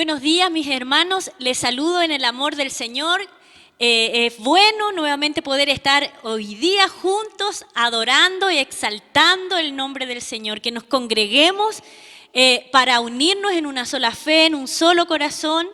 Buenos días, mis hermanos. Les saludo en el amor del Señor. Es bueno nuevamente poder estar hoy día juntos adorando y exaltando el nombre del Señor. Que nos congreguemos para unirnos en una sola fe, en un solo corazón,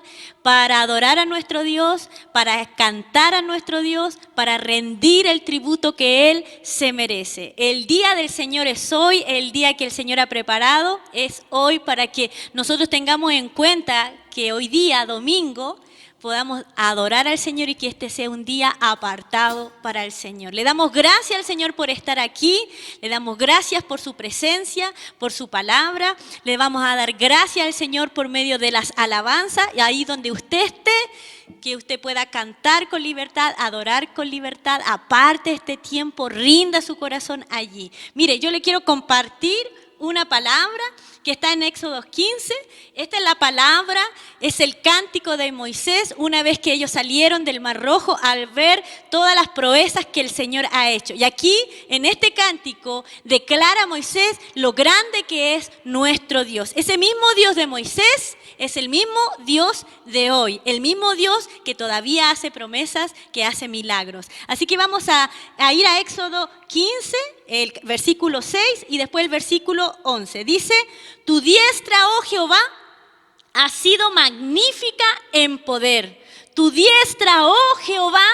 para adorar a nuestro Dios, para cantar a nuestro Dios, para rendir el tributo que Él se merece. El día del Señor es hoy, el día que el Señor ha preparado es hoy para que nosotros tengamos en cuenta que hoy día, domingo, podamos adorar al Señor y que este sea un día apartado para el Señor. Le damos gracias al Señor por estar aquí, le damos gracias por su presencia, por su palabra, le vamos a dar gracias al Señor por medio de las alabanzas, y ahí donde usted esté, que usted pueda cantar con libertad, adorar con libertad, aparte este tiempo, rinda su corazón allí. Mire, yo le quiero compartir una palabra que está en Éxodo 15. Esta es la palabra, es el cántico de Moisés una vez que ellos salieron del Mar Rojo al ver todas las proezas que el Señor ha hecho. Y aquí, en este cántico, declara Moisés lo grande que es nuestro Dios. Ese mismo Dios de Moisés es el mismo Dios de hoy, el mismo Dios que todavía hace promesas, que hace milagros. Así que vamos a ir a Éxodo 15, el versículo 6 y después el versículo 11. Dice: tu diestra, oh Jehová, ha sido magnífica en poder. Tu diestra, oh Jehová,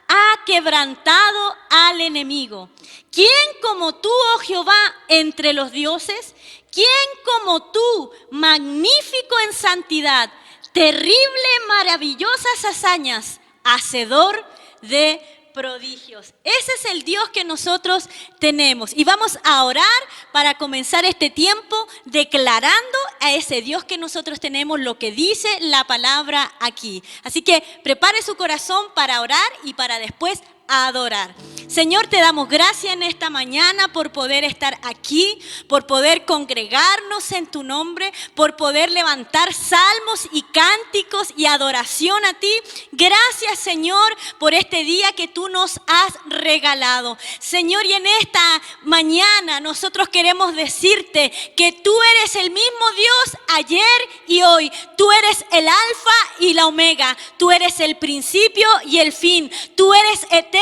ha quebrantado al enemigo. ¿Quién como tú, oh Jehová, entre los dioses? ¿Quién como tú, magnífico en santidad, terrible, maravillosas hazañas, hacedor de prodigios? Ese es el Dios que nosotros tenemos. Y vamos a orar para comenzar este tiempo declarando a ese Dios que nosotros tenemos lo que dice la palabra aquí. Así que prepare su corazón para orar y para después adorar. Señor, te damos gracias en esta mañana por poder estar aquí, por poder congregarnos en tu nombre, por poder levantar salmos y cánticos y adoración a ti. Gracias, Señor, por este día que tú nos has regalado. Señor, y en esta mañana nosotros queremos decirte que tú eres el mismo Dios ayer y hoy. Tú eres el alfa y la omega. Tú eres el principio y el fin. Tú eres eterno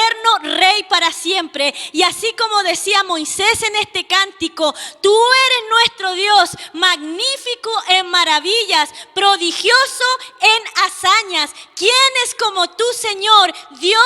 Rey para siempre. Y así como decía Moisés en este cántico, tú eres nuestro Dios, magnífico en maravillas, prodigioso en hazañas. ¿Quién es como tú, Señor, Dios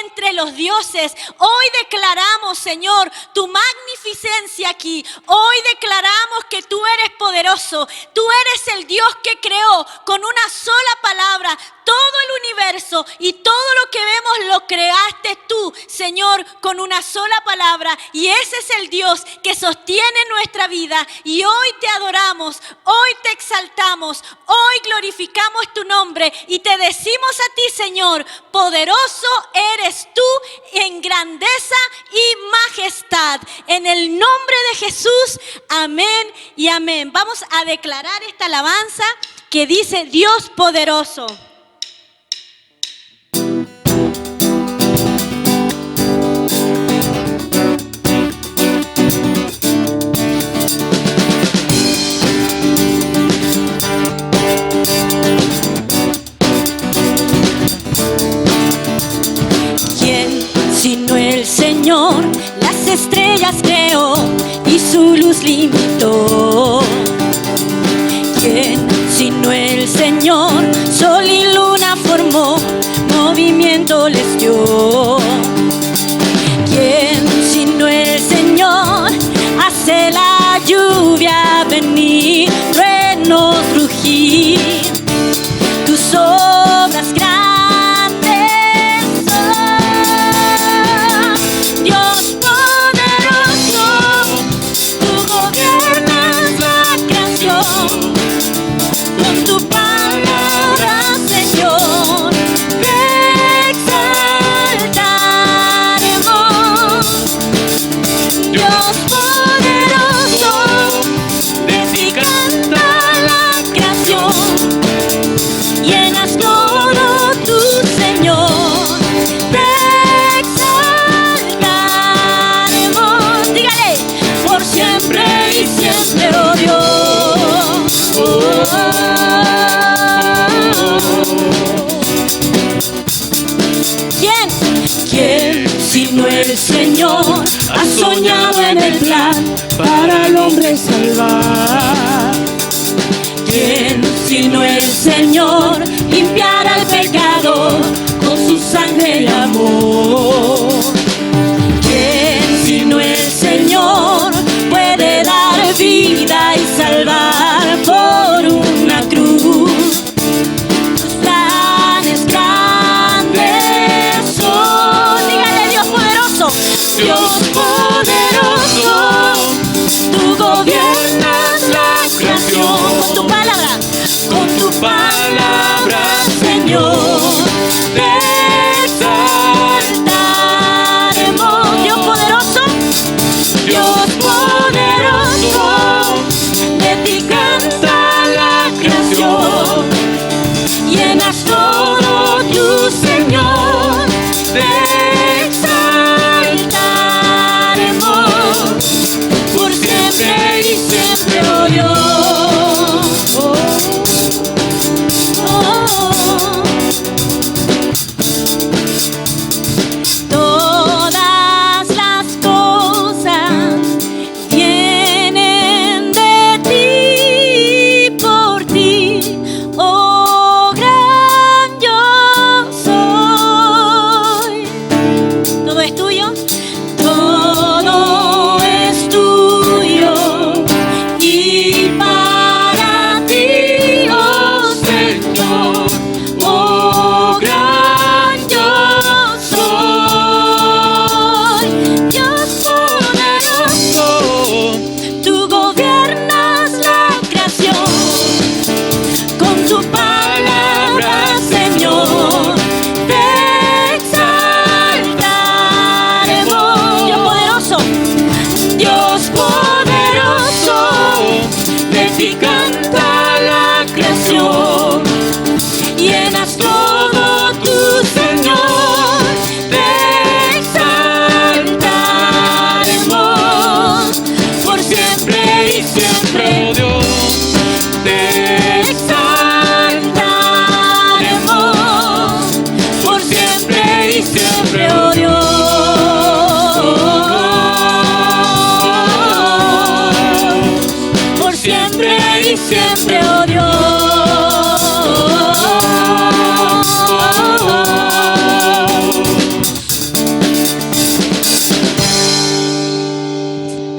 entre los dioses? Hoy declaramos, Señor, tu magnificencia aquí. Hoy declaramos que tú eres poderoso. Tú eres el Dios que creó con una sola palabra todo el universo, y todo lo que vemos lo creaste tú, Señor, con una sola palabra. Y ese es el Dios que sostiene nuestra vida. Y hoy te adoramos, hoy te exaltamos, hoy glorificamos tu nombre y te decimos a ti, Señor, poderoso eres tú en grandeza y majestad. En el nombre de Jesús, amén y amén. Vamos a declarar esta alabanza que dice: Dios poderoso. Sino el Señor las estrellas creó y su luz limitó. ¿Quién sino el Señor sol y luna formó, movimiento les dio? ¿Quién sino el Señor hace la lluvia venir, truenos rugir? Tus obras grandes Exalta el Señor ha soñado en el plan para el hombre salvar. ¿Quién sino el Señor limpiará al pecador con su sangre y amor? ¿Quién sino el Señor puede dar vida y salvar por una cruz? Tus planes grandes son. Dígale, Dios poderoso, Dios poderoso, tú gobiernas la creación. Con tu palabra, Señor, te exaltaremos. Dios poderoso, Dios poderoso, de ti canta la creación. Llenas todo tu Señor, te exaltaremos por siempre y siempre, oh Dios. Siempre, oh Dios.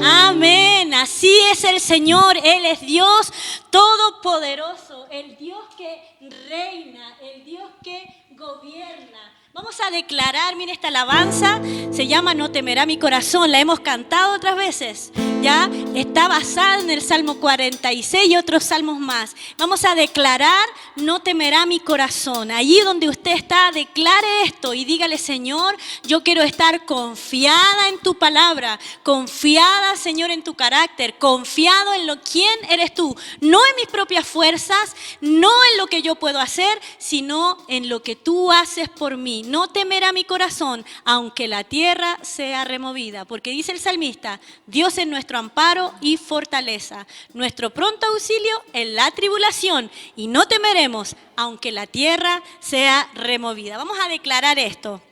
Amén. Así es el Señor. Él es Dios todopoderoso, el Dios que reina, el Dios que gobierna. Vamos a declarar, mire, esta alabanza se llama No temerá mi corazón, la hemos cantado otras veces, ya está basada en el Salmo 46 y otros salmos más. Vamos a declarar No temerá mi corazón. Allí donde usted está, declare esto y dígale: Señor, yo quiero estar confiada en tu palabra, confiada, Señor, en tu carácter, confiado en quién eres tú, no en mis propias fuerzas, no en lo que yo puedo hacer, sino en lo que tú haces por mí. No temerá mi corazón, aunque la tierra sea removida. Porque dice el salmista: Dios es nuestro amparo y fortaleza, nuestro pronto auxilio en la tribulación. Y no temeremos, aunque la tierra sea removida. Vamos a declarar esto.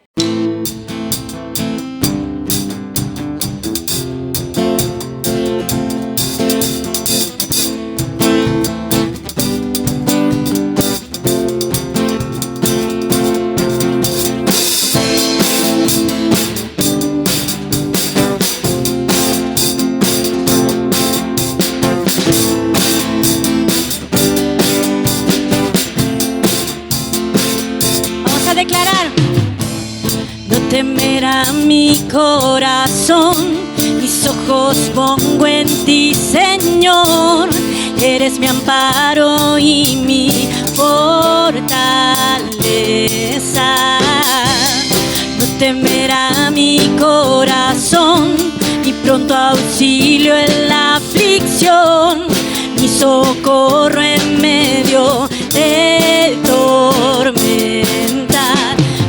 Declarar: no temerá mi corazón, mis ojos pongo en ti, Señor, eres mi amparo y mi fortaleza. No temerá mi corazón, mi pronto auxilio en la aflicción, mi socorro en medio de tormenta.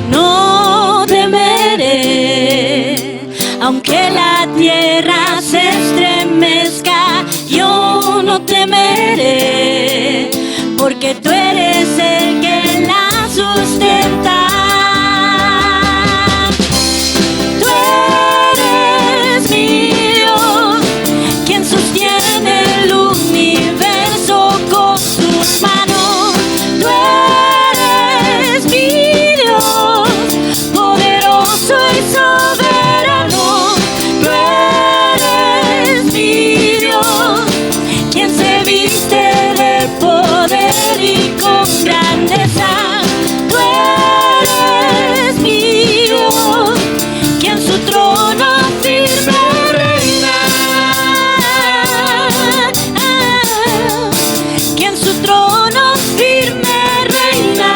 No temeré, aunque la tierra se estremezca, yo no temeré, porque tú eres el que la sustenta. Tú mi Dios, quien sostiene el universo con sus manos. Tú eres mi Dios, poderoso y soberano. Tú eres mi Dios, quien se viste de poder y con grandeza. Tú eres mi Dios, quien su trono firme reina. Quien su trono firme reina.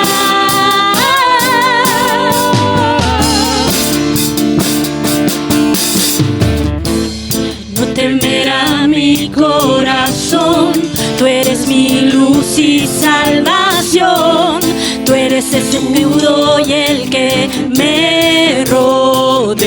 No temerá mi corazón, tú eres mi luz y salvación. Tú eres el escudo y el que me rodea.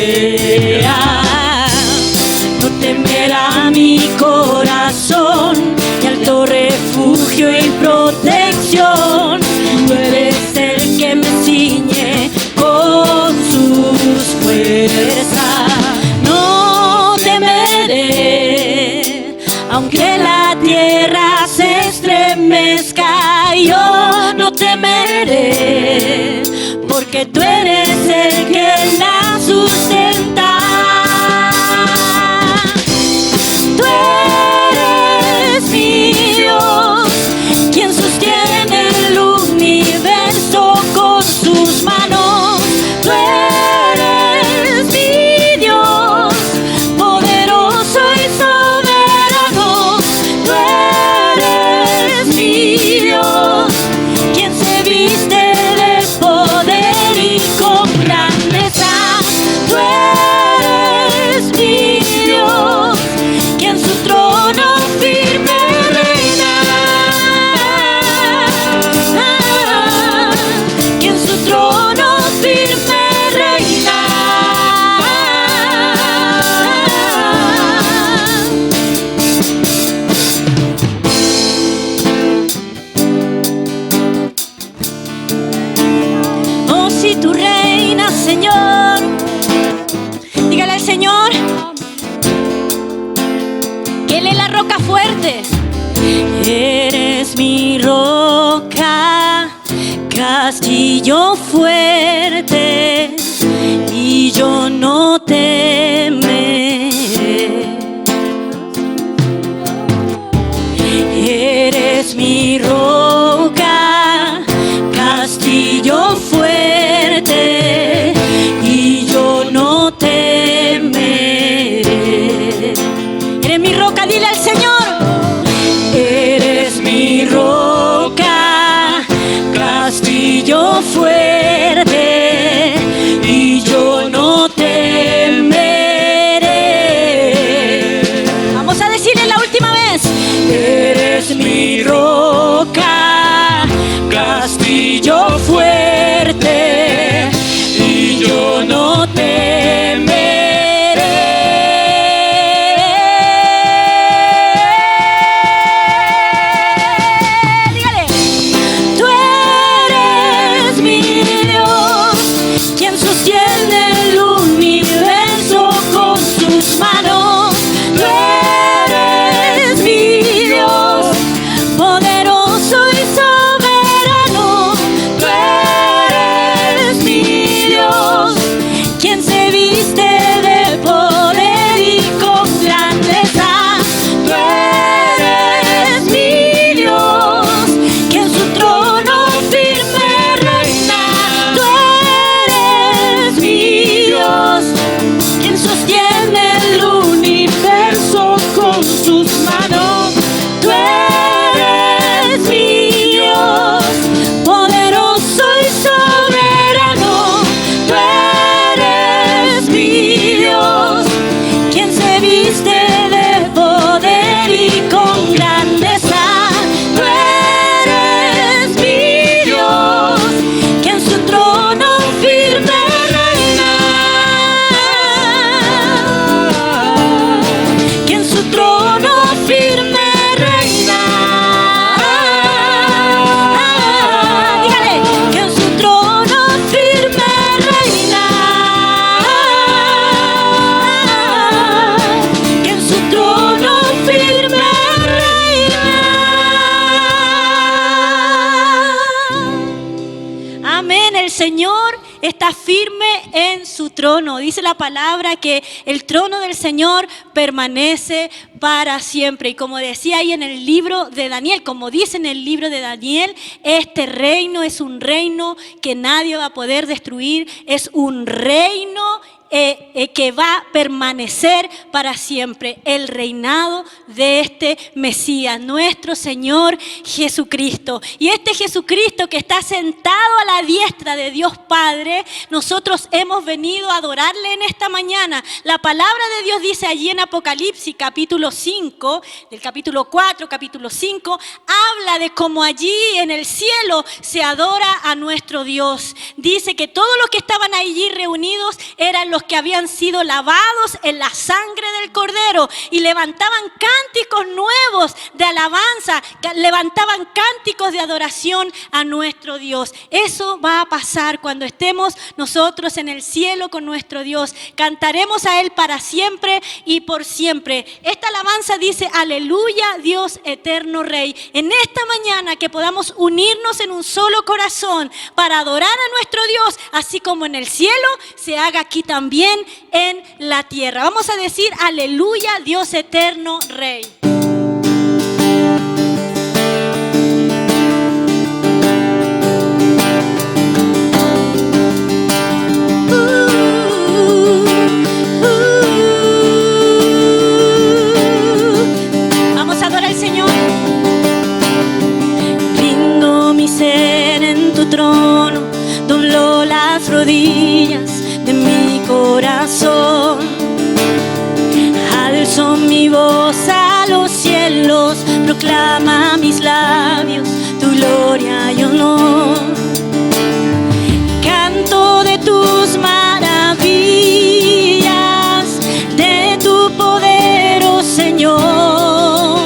No temerá mi corazón, mi alto refugio y protección. Tú eres el que me ciñe con sus fuerzas. No temeré, aunque la tierra se estremezca. Yo no temeré, porque tú eres el que la sustenta. Tú eres mi Dios, quien sostiene el universo con sus manos. Tú eres mi Dios, poderoso y soberano. Tú eres mi Dios, quien se viste de poder y con grandeza. Tú eres mi Dios, quien su trono firme reina. Quien su trono firme reina. Oh, si tú reinas, Señor, dígale al Señor que Él es la roca fuerte. Eres mi roca, castillo fuerte, y yo no temeré. Eres mi roca, castillo fuerte, y yo no temeré. Eres mi roca, dile al Señor. Eres mi roca, castillo fuerte, y yo no temeré. Señor está firme en su trono. Dice la palabra que el trono del Señor permanece para siempre. Y como decía ahí en el libro de Daniel, como dice en el libro de Daniel, este reino es un reino que nadie va a poder destruir. Es un reino que va a permanecer para siempre, el reinado de este Mesías, nuestro Señor Jesucristo. Y este Jesucristo que está sentado a la diestra de Dios Padre, nosotros hemos venido a adorarle en esta mañana. La palabra de Dios dice allí en Apocalipsis capítulo 5, del capítulo 4, capítulo 5, habla de cómo allí en el cielo se adora a nuestro Dios. Dice que todos los que estaban allí reunidos eran los que habían sido lavados en la sangre del Cordero y levantaban cánticos nuevos de alabanza, levantaban cánticos de adoración a nuestro Dios. Eso va a pasar cuando estemos nosotros en el cielo con nuestro Dios. Cantaremos a Él para siempre y por siempre. Esta alabanza dice: aleluya, Dios eterno Rey. En esta mañana que podamos unirnos en un solo corazón para adorar a nuestro Dios, así como en el cielo, se haga aquí también en la tierra. Vamos a decir: aleluya, Dios eterno Rey. Vamos a adorar al Señor. Rindo mi ser en tu trono, doblo las rodillas de mi corazón, alzo mi voz a los cielos, proclama mis labios tu gloria y honor. Canto de tus maravillas, de tu poder, oh Señor.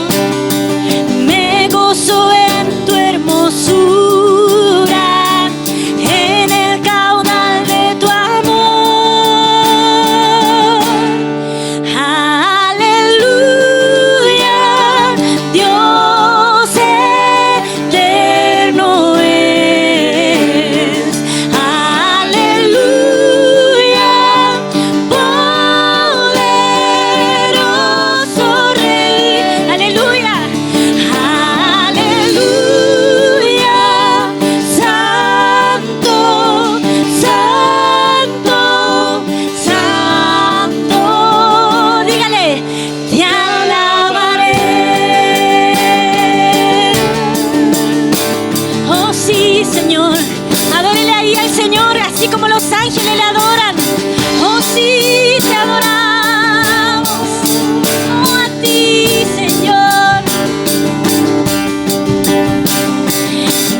Me gozo en tu hermosura, en el caudal de tu amor. Aleluya, Dios eterno es. Aleluya, poderoso Rey. Aleluya, aleluya, santo, santo, santo. Dígale: te alabaré. Oh sí, Señor, adórele ahí al Señor, así como los ángeles le adoran. Oh sí, te adoramos. Oh, a ti, Señor.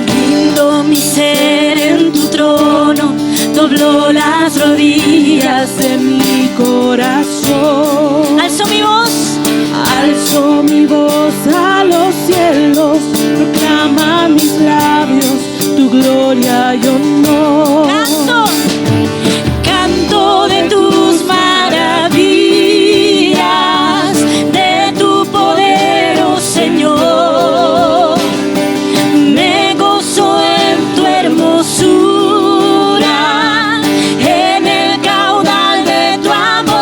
Rindo mi ser en tu trono, doblo las rodillas de mi corazón. alzo mi voz. Alzo mi voz a los cielos, proclama mis labios tu gloria y honor. Canto, canto de tus maravillas, de tu poder, oh Señor. Me gozo en tu hermosura, en el caudal de tu amor.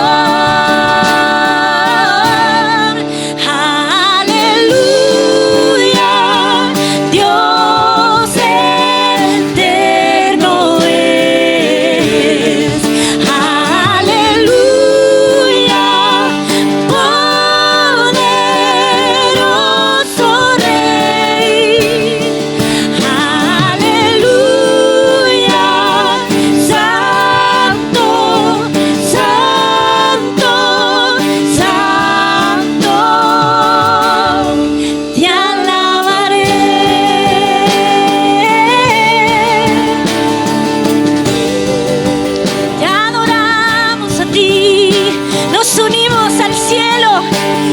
Aleluya, Dios eterno es. Aleluya, poderoso Rey. Aleluya, santo, santo, santo. Te alabaré. Te adoramos a ti, nos unimos al cielo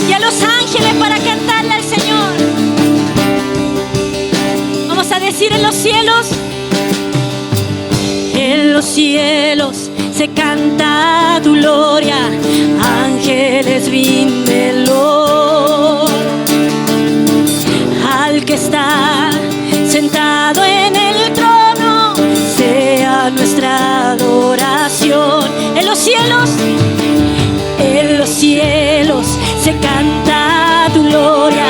y a los ángeles para cantarle al Señor. Vamos a decir: en los cielos se canta tu gloria, ángeles ríndenlo al que está sentado en el trono, sea se canta tu gloria,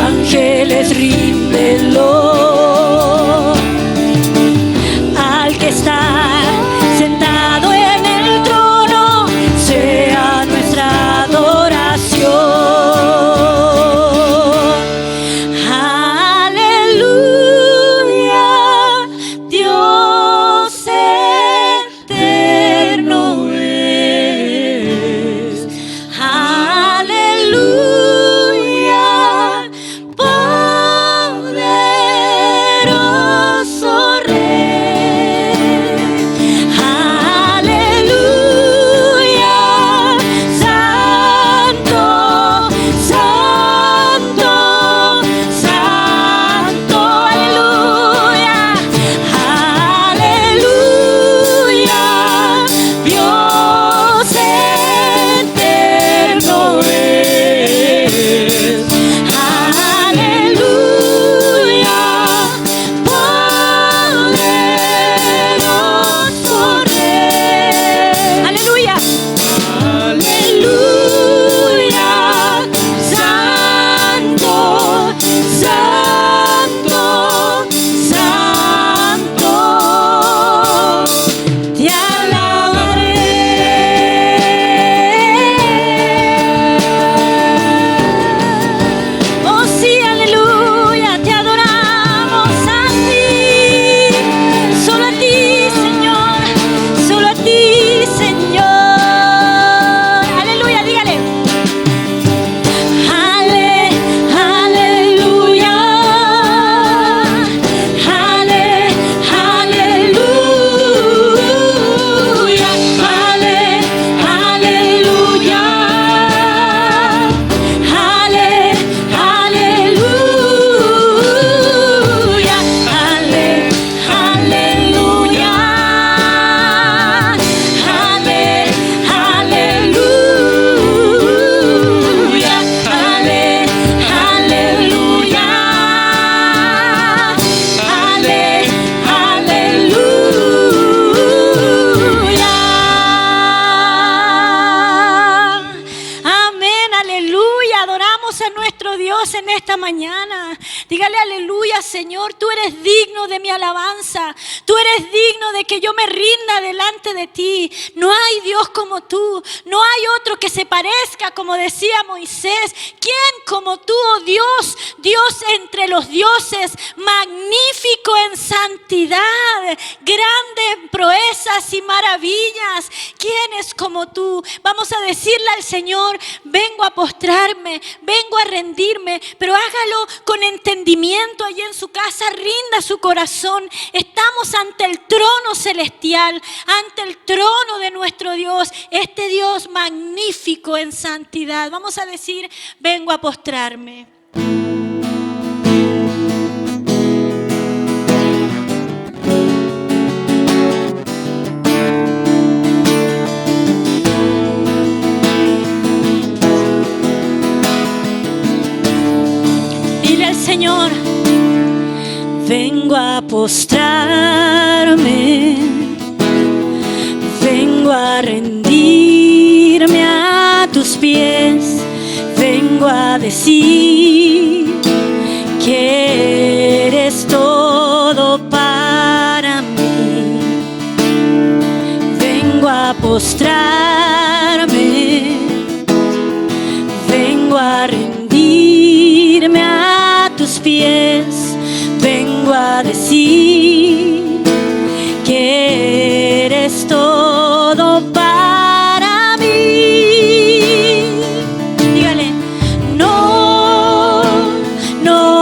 ángeles ríndenlo al que está sentado en el trono, sea nuestra adoración. Aleluya, Dios eterno es. Aleluya, poderoso Rey. Aleluya, santo, santo, santo. Aleluya, aleluya, Dios eterno es. Aleluya, poderoso Rey. Aleluya, aleluya, santo, santo, santo, te alabaré. Oh sí, aleluya, te adoramos a ti, solo a ti, Señor, solo a ti, Señor. Aleluya, dígale. Aleluya, aleluya, aleluya, aleluya, aleluya, aleluya, amén, aleluya. Adoramos a nuestro Dios en esta mañana. Dígale aleluya, Señor, tú eres digno de mi alabanza. Tú eres digno de que yo me rinda delante de ti. No hay Dios como tú. No hay otro que se parezca, como decía Moisés. ¿Quién como tú, oh Dios? Dios entre los dioses, magnífico en santidad, grande en proezas y maravillas. ¿Quién es como tú? Vamos a decirle al Señor, vengo a postrarme, vengo a rendirme, pero hágalo con entendimiento allí en su casa, rinda su corazón. Estamos ante el trono celestial, ante el trono de nuestro Dios, este Dios magnífico en santidad. Vamos a decir, vengo a postrarme. Dile al Señor, vengo a postrarme, vengo a rendirme a tus pies, vengo a decir que eres todo para mí. Vengo a postrarme, vengo a rendirme a tus pies, vengo a decir que eres todo para mí. Dígale, no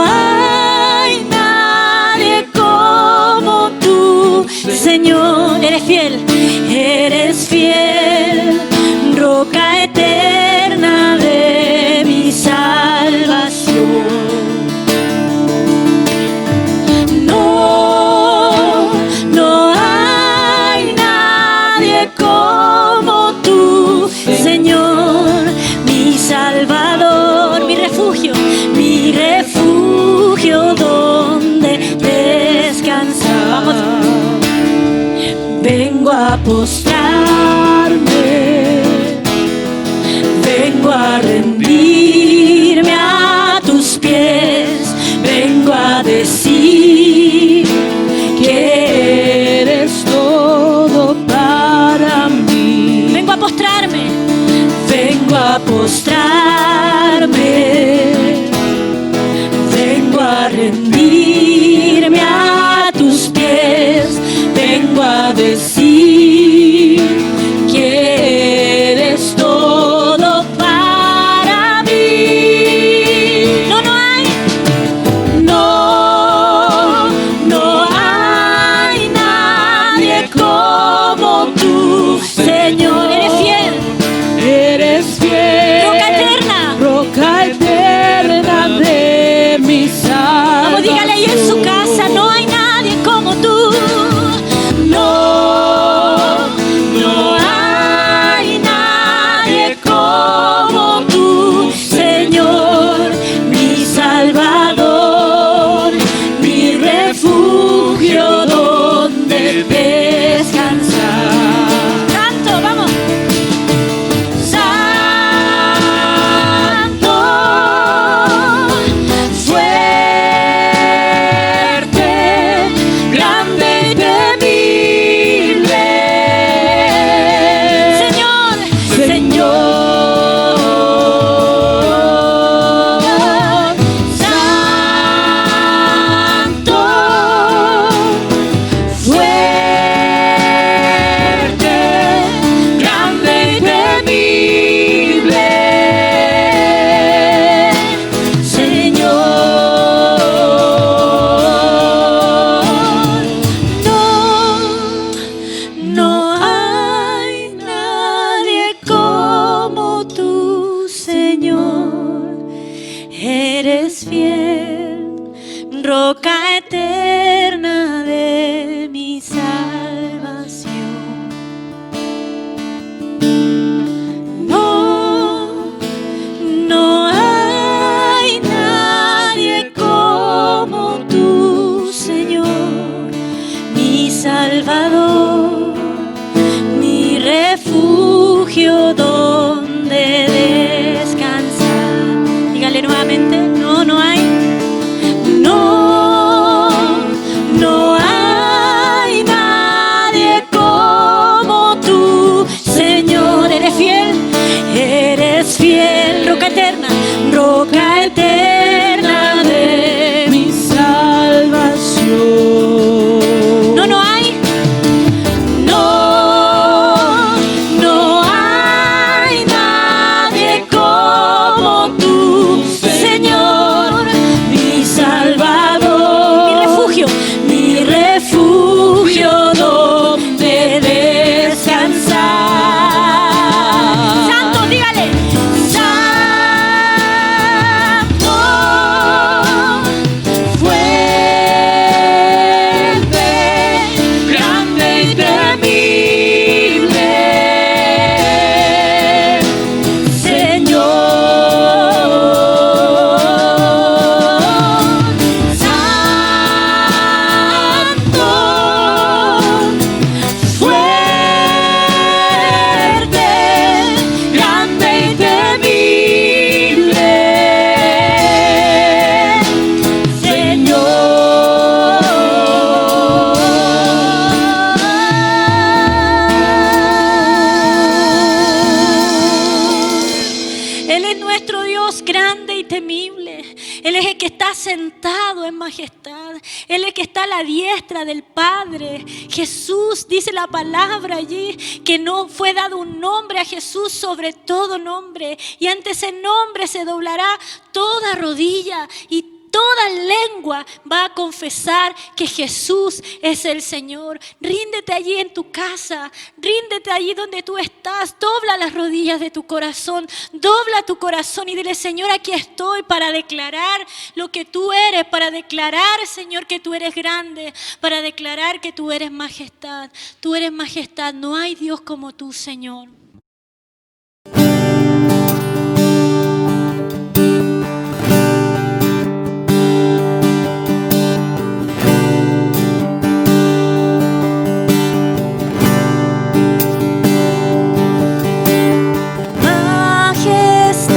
hay nadie como tú, Señor. Eres fiel, roca eterna de mi salvación. No hay nadie como tú, Señor, mi Salvador, mi refugio donde descansar. Vamos. Vengo a postrarme, vengo a rendirme a tus pies, vengo a decir que eres todo para mí. Vengo a postrarme. Vengo a postrarme, vengo a rendirme a tus pies, vengo a decir que eres todo para mí. No, no hay. No hay nadie como tú, Señor. Eres fiel. Eres fiel, Roca eterna. roca eterna de mi salvación. Vamos, dígale ahí en su casa, no hay nadie como tú. No hay nadie como tú, Señor, mi Salvador, mi refugio donde descansar. Santo, vamos. Santo, fuerte, grande y temible. Señor, Señor, Santo, fuerte, grande y temible. Señor, no hay nadie como tú, Señor. Eres fiel, roca eterna de mi salvación. No hay nadie como tú, Señor, mi Salvador, mi refugio donde descansar. Dígale nuevamente, no hay. No hay nadie como tú, Señor. eres fiel. Eres fiel, Roca eterna. roca eterna de mi salvación. No, no hay. No hay nadie como tú, Señor, mi Salvador, Mi refugio donde descansar. Santo, dígale. Santo, fuerte, grande y temible. Señor, Santo, fuerte, grande y temible. Él es nuestro Dios grande y temible. Él es el que está sentado en majestad. Él es el que está a la diestra del Padre. Jesús, dice la palabra allí, que no fue dado un nombre a Jesús sobre todo nombre. Y ante ese nombre se doblará toda rodilla y toda lengua va a confesar que Jesús es el Señor. Ríndete allí en tu casa, ríndete allí donde tú estás, dobla las rodillas de tu corazón, dobla tu corazón y dile: Señor, aquí estoy para declarar lo que tú eres, para declarar, Señor, que tú eres grande, para declarar que tú eres majestad. Tú eres majestad, no hay Dios como tú, Señor. Majestad.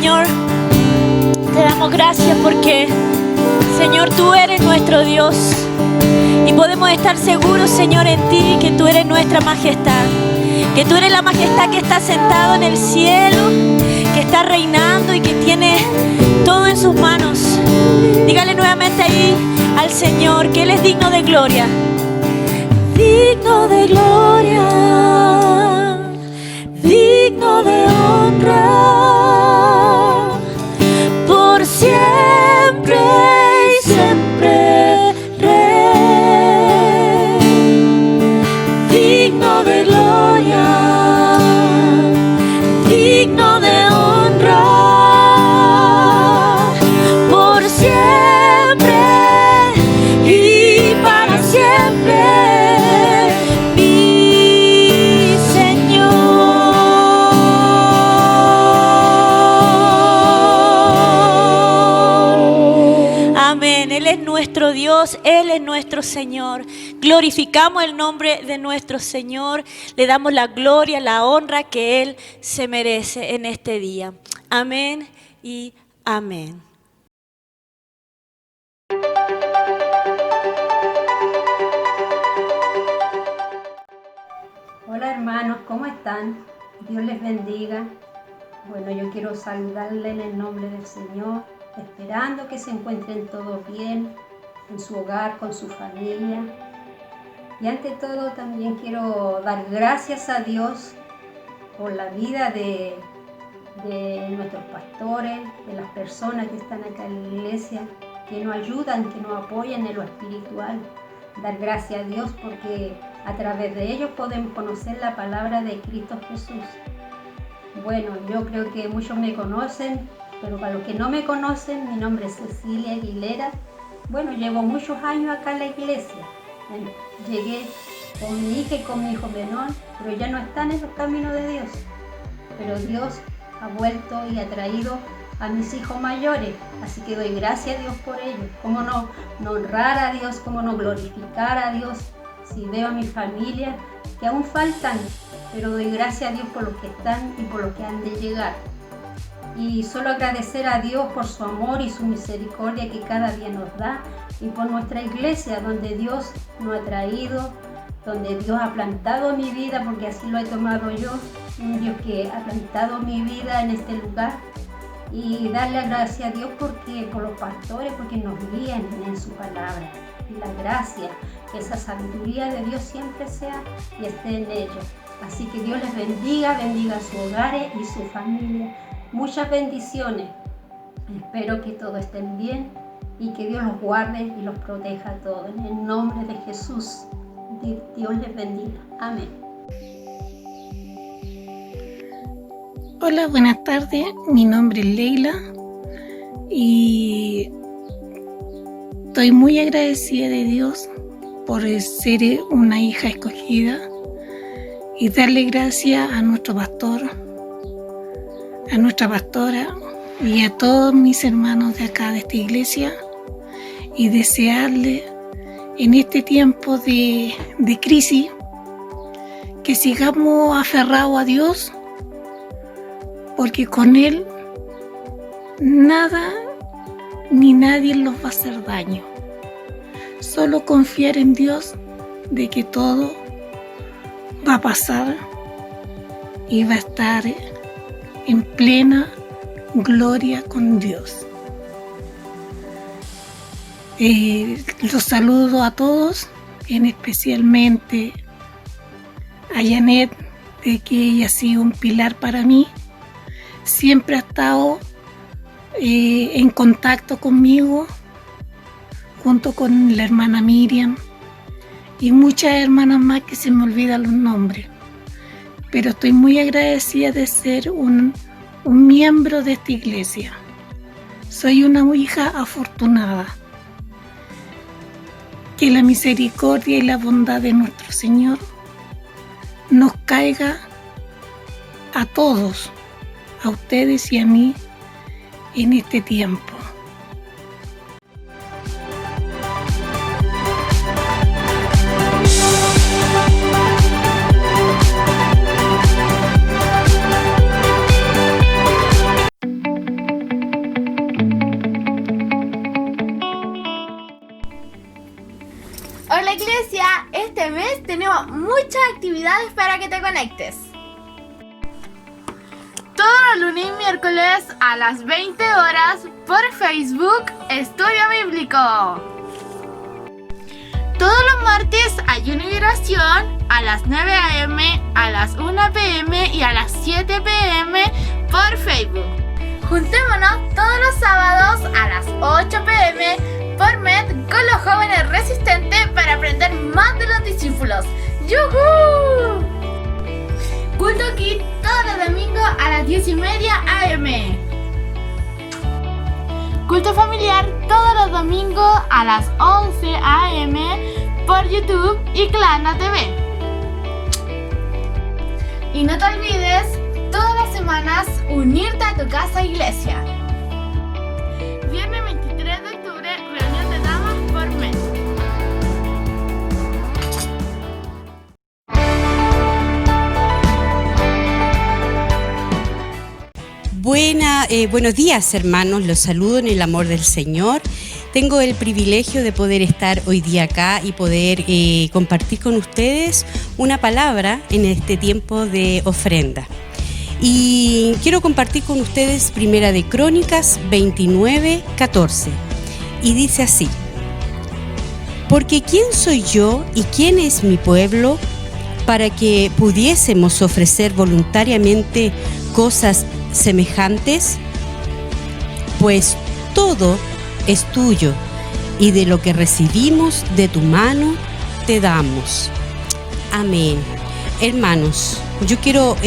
Señor, te damos gracias porque, Señor, tú eres nuestro Dios. Y podemos estar seguros, Señor, en ti, que tú eres nuestra majestad. Que tú eres la majestad que está sentado en el cielo, que está reinando y que tiene todo en sus manos. Dígale nuevamente ahí al Señor que Él es digno de gloria. Digno de gloria, digno de honra, por siempre y siempre, Rey. Digno de gloria, digno de honra, por siempre y para siempre. Él es nuestro Dios, Él es nuestro Señor. Glorificamos el nombre de nuestro Señor. Le damos la gloria, la honra que Él se merece en este día. Amén y amén. Hola hermanos, ¿cómo están? Dios les bendiga. Bueno, yo quiero saludarle en el nombre del Señor, esperando que se encuentren todos bien en su hogar, con su familia. Y ante todo también quiero dar gracias a Dios por la vida de nuestros pastores, de las personas que están acá en la iglesia, que nos ayudan, que nos apoyan en lo espiritual. Dar gracias a Dios porque a través de ellos podemos conocer la palabra de Cristo Jesús. Bueno, yo creo que muchos me conocen, pero para los que no me conocen, mi nombre es Cecilia Aguilera. Bueno, llevo muchos años acá en la iglesia. Llegué con mi hija y con mi hijo menor, pero ya no están en los caminos de Dios. Pero Dios ha vuelto y ha traído a mis hijos mayores, así que doy gracias a Dios por ellos. Cómo no honrar a Dios, cómo no glorificar a Dios, si veo a mi familia que aún faltan, pero doy gracias a Dios por los que están y por los que han de llegar. Y solo agradecer a Dios por su amor y su misericordia que cada día nos da, y por nuestra iglesia donde Dios nos ha traído, donde Dios ha plantado mi vida, porque así lo he tomado yo, un Dios que ha plantado mi vida en este lugar. Y darle gracias a Dios por los pastores, porque nos guían en su palabra. Y la gracia, esa sabiduría de Dios siempre sea y esté en ellos. Así que Dios les bendiga, bendiga sus hogares y su familia. Muchas bendiciones. Espero que todos estén bien y que Dios los guarde y los proteja a todos. En el nombre de Jesús, Dios les bendiga. Amén. Hola, buenas tardes. Mi nombre es Leila y estoy muy agradecida de Dios por ser una hija escogida y darle gracias a nuestro pastor, a nuestra pastora y a todos mis hermanos de acá de esta iglesia, y desearle en este tiempo de crisis que sigamos aferrados a Dios, porque con Él nada ni nadie nos va a hacer daño. Solo confiar en Dios de que todo va a pasar y va a estar en plena gloria con Dios. Los saludo a todos, especialmente a Janet, de que ella ha sido un pilar para mí. Siempre ha estado en contacto conmigo, junto con la hermana Miriam y muchas hermanas más que se me olvidan los nombres. Pero estoy muy agradecida de ser un miembro de esta iglesia. Soy una hija afortunada. Que la misericordia y la bondad de nuestro Señor nos caiga a todos, a ustedes y a mí, en este tiempo. Este mes tenemos muchas actividades para que te conectes. Todos los lunes y miércoles a las 20 horas por Facebook Estudio Bíblico. Todos los martes ayuno y oración a las 9 a.m., a las 1 p.m. y a las 7 p.m. por Facebook. Juntémonos todos los sábados a las 8 p.m. por Med con los jóvenes resistentes para aprender más de los discípulos. ¡Yujú! Culto Kid todos los domingos a las 10:30 a.m. Culto familiar todos los domingos a las 11 a.m. por YouTube y Clana TV. Y no te olvides, todas las semanas, unirte a tu casa iglesia. Viernes 23 de octubre, reunión de damas por mes. Buenos días, hermanos, los saludo en el amor del Señor. Tengo el privilegio de poder estar hoy día acá y poder compartir con ustedes una palabra en este tiempo de ofrenda. Y quiero compartir con ustedes Primera de Crónicas 29:14. Y dice así: porque ¿quién soy yo y quién es mi pueblo para que pudiésemos ofrecer voluntariamente cosas semejantes? Pues todo es tuyo y de lo que recibimos de tu mano te damos. Amén. Hermanos, yo quiero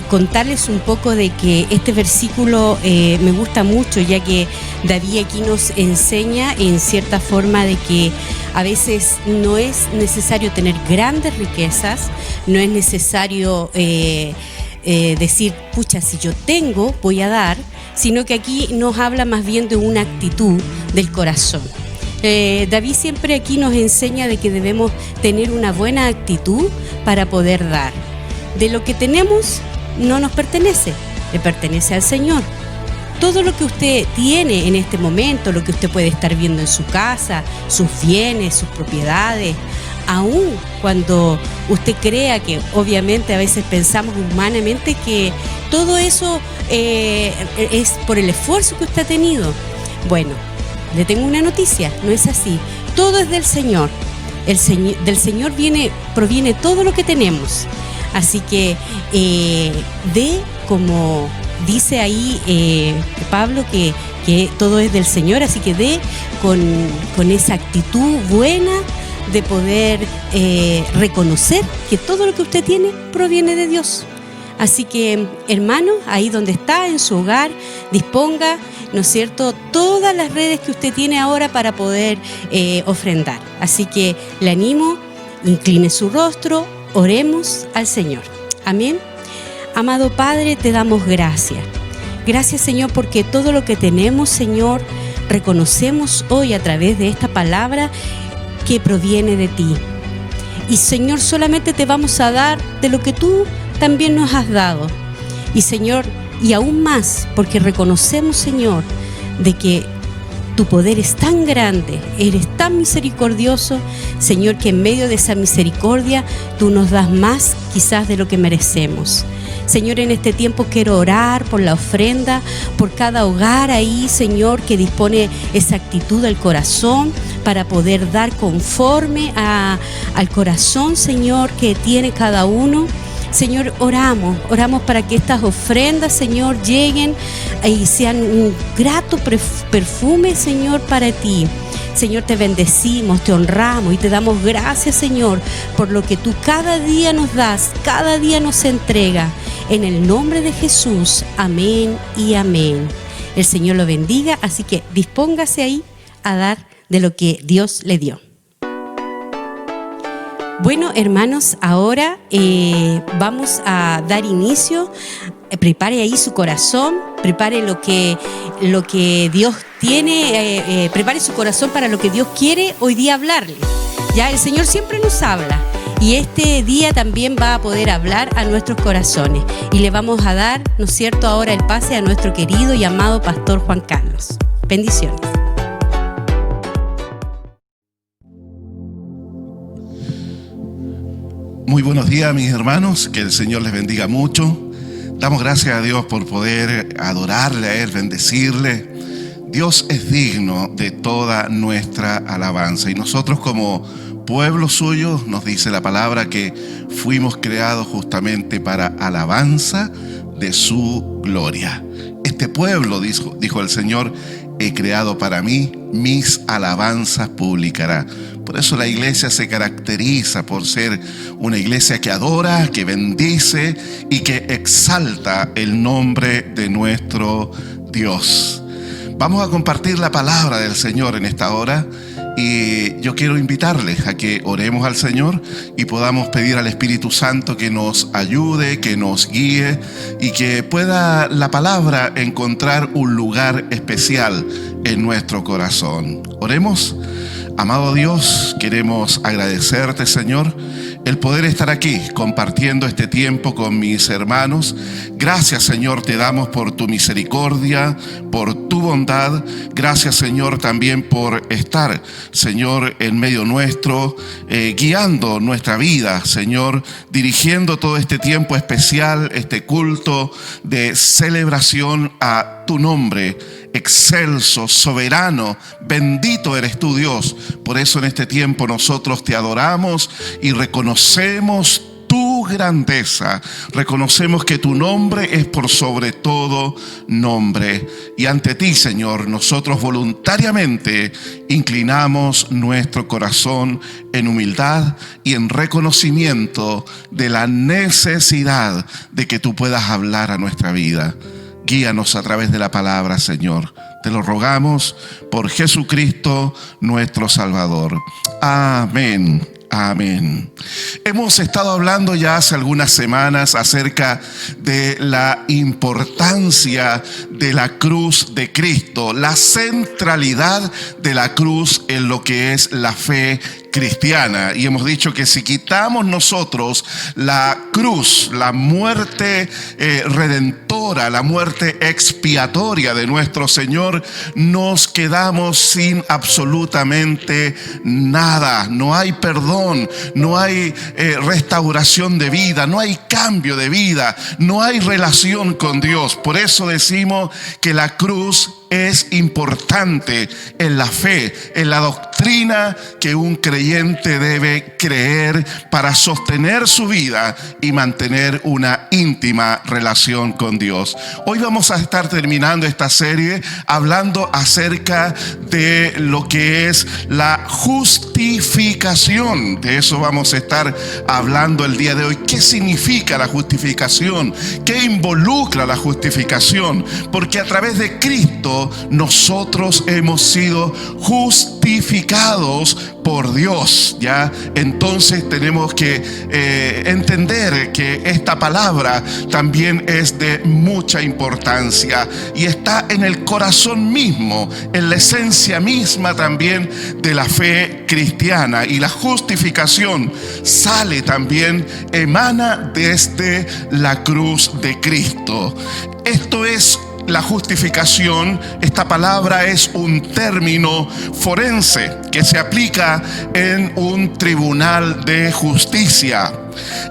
contarles un poco de que este versículo me gusta mucho, ya que David aquí nos enseña en cierta forma de que a veces no es necesario tener grandes riquezas, no es necesario decir, pucha, si yo tengo, voy a dar, sino que aquí nos habla más bien de una actitud del corazón. David siempre aquí nos enseña de que debemos tener una buena actitud para poder dar. De lo que tenemos no nos pertenece, le pertenece al Señor. Todo lo que usted tiene en este momento, lo que usted puede estar viendo en su casa, sus bienes, sus propiedades, aun cuando usted crea que obviamente a veces pensamos humanamente que todo eso es por el esfuerzo que usted ha tenido. Bueno, le tengo una noticia, no es así. Todo es del Señor. Del Señor proviene todo lo que tenemos. Así que dé, como dice ahí Pablo, que todo es del Señor, así que dé con esa actitud buena de poder reconocer que todo lo que usted tiene proviene de Dios. Así que, hermano, ahí donde está, en su hogar, disponga, ¿no es cierto?, todas las redes que usted tiene ahora para poder ofrendar. Así que le animo, incline su rostro, oremos al Señor. Amén. Amado Padre, te damos gracias. Gracias, Señor, porque todo lo que tenemos, Señor, reconocemos hoy a través de esta palabra que proviene de ti. Y, Señor, solamente te vamos a dar de lo que tú también nos has dado. Y, Señor, y aún más, porque reconocemos, Señor, de que tu poder es tan grande, eres tan misericordioso, Señor, que en medio de esa misericordia tú nos das más quizás de lo que merecemos. Señor, en este tiempo quiero orar por la ofrenda, por cada hogar ahí, Señor, que dispone esa actitud del corazón para poder dar conforme al corazón, Señor, que tiene cada uno. Señor, oramos para que estas ofrendas, Señor, lleguen y sean un grato perfume, Señor, para ti. Señor, te bendecimos, te honramos y te damos gracias, Señor, por lo que tú cada día nos das, cada día nos entrega. En el nombre de Jesús, amén y amén. El Señor lo bendiga, así que dispóngase ahí a dar de lo que Dios le dio. Bueno, hermanos, ahora vamos a dar inicio. Prepare ahí su corazón, prepare lo que Dios tiene, prepare su corazón para lo que Dios quiere hoy día hablarle. Ya el Señor siempre nos habla y este día también va a poder hablar a nuestros corazones. Y le vamos a dar, ¿no es cierto?, ahora el pase a nuestro querido y amado Pastor Juan Carlos. Bendiciones. Muy buenos días, mis hermanos, que el Señor les bendiga mucho. Damos gracias a Dios por poder adorarle a Él, bendecirle. Dios es digno de toda nuestra alabanza, y nosotros como pueblo suyo, nos dice la palabra que fuimos creados justamente para alabanza de su gloria. Este pueblo, dijo el Señor, he creado para mí, mis alabanzas publicará. Por eso la iglesia se caracteriza por ser una iglesia que adora, que bendice y que exalta el nombre de nuestro Dios. Vamos a compartir la palabra del Señor en esta hora, y yo quiero invitarles a que oremos al Señor y podamos pedir al Espíritu Santo que nos ayude, que nos guíe y que pueda la palabra encontrar un lugar especial en nuestro corazón. Oremos. Amado Dios, queremos agradecerte, Señor, el poder estar aquí compartiendo este tiempo con mis hermanos. Gracias, Señor, te damos por tu misericordia, por tu bondad. Gracias, Señor, también por estar, Señor, en medio nuestro, guiando nuestra vida, Señor, dirigiendo todo este tiempo especial, este culto de celebración a tu nombre. Excelso, soberano, bendito eres tú, Dios. Por eso en este tiempo nosotros te adoramos y reconocemos tu grandeza. Reconocemos que tu nombre es por sobre todo nombre. Y ante ti, Señor, nosotros voluntariamente inclinamos nuestro corazón en humildad y en reconocimiento de la necesidad de que tú puedas hablar a nuestra vida. Guíanos a través de la palabra, Señor. Te lo rogamos por Jesucristo, nuestro Salvador. Amén. Amén. Hemos estado hablando ya hace algunas semanas acerca de la importancia de la cruz de Cristo, la centralidad de la cruz en lo que es la fe cristiana. Y hemos dicho que si quitamos nosotros la cruz, la muerte redentora, la muerte expiatoria de nuestro Señor, nos quedamos sin absolutamente nada. No hay perdón, no hay restauración de vida, no hay cambio de vida, no hay relación con Dios. Por eso decimos que la cruz es importante en la fe, en la doctrina que un creyente debe creer para sostener su vida y mantener una íntima relación con Dios. Hoy vamos a estar terminando esta serie hablando acerca de lo que es la justificación. De eso vamos a estar hablando el día de hoy. ¿Qué significa la justificación? ¿Qué involucra la justificación? Porque a través de Cristo nosotros hemos sido justificados por Dios, ¿ya? Entonces tenemos que entender que esta palabra también es de mucha importancia y está en el corazón mismo, en la esencia misma también de la fe cristiana. Y la justificación sale también, emana desde la cruz de Cristo. Esto es la justificación. Esta palabra es un término forense que se aplica en un tribunal de justicia.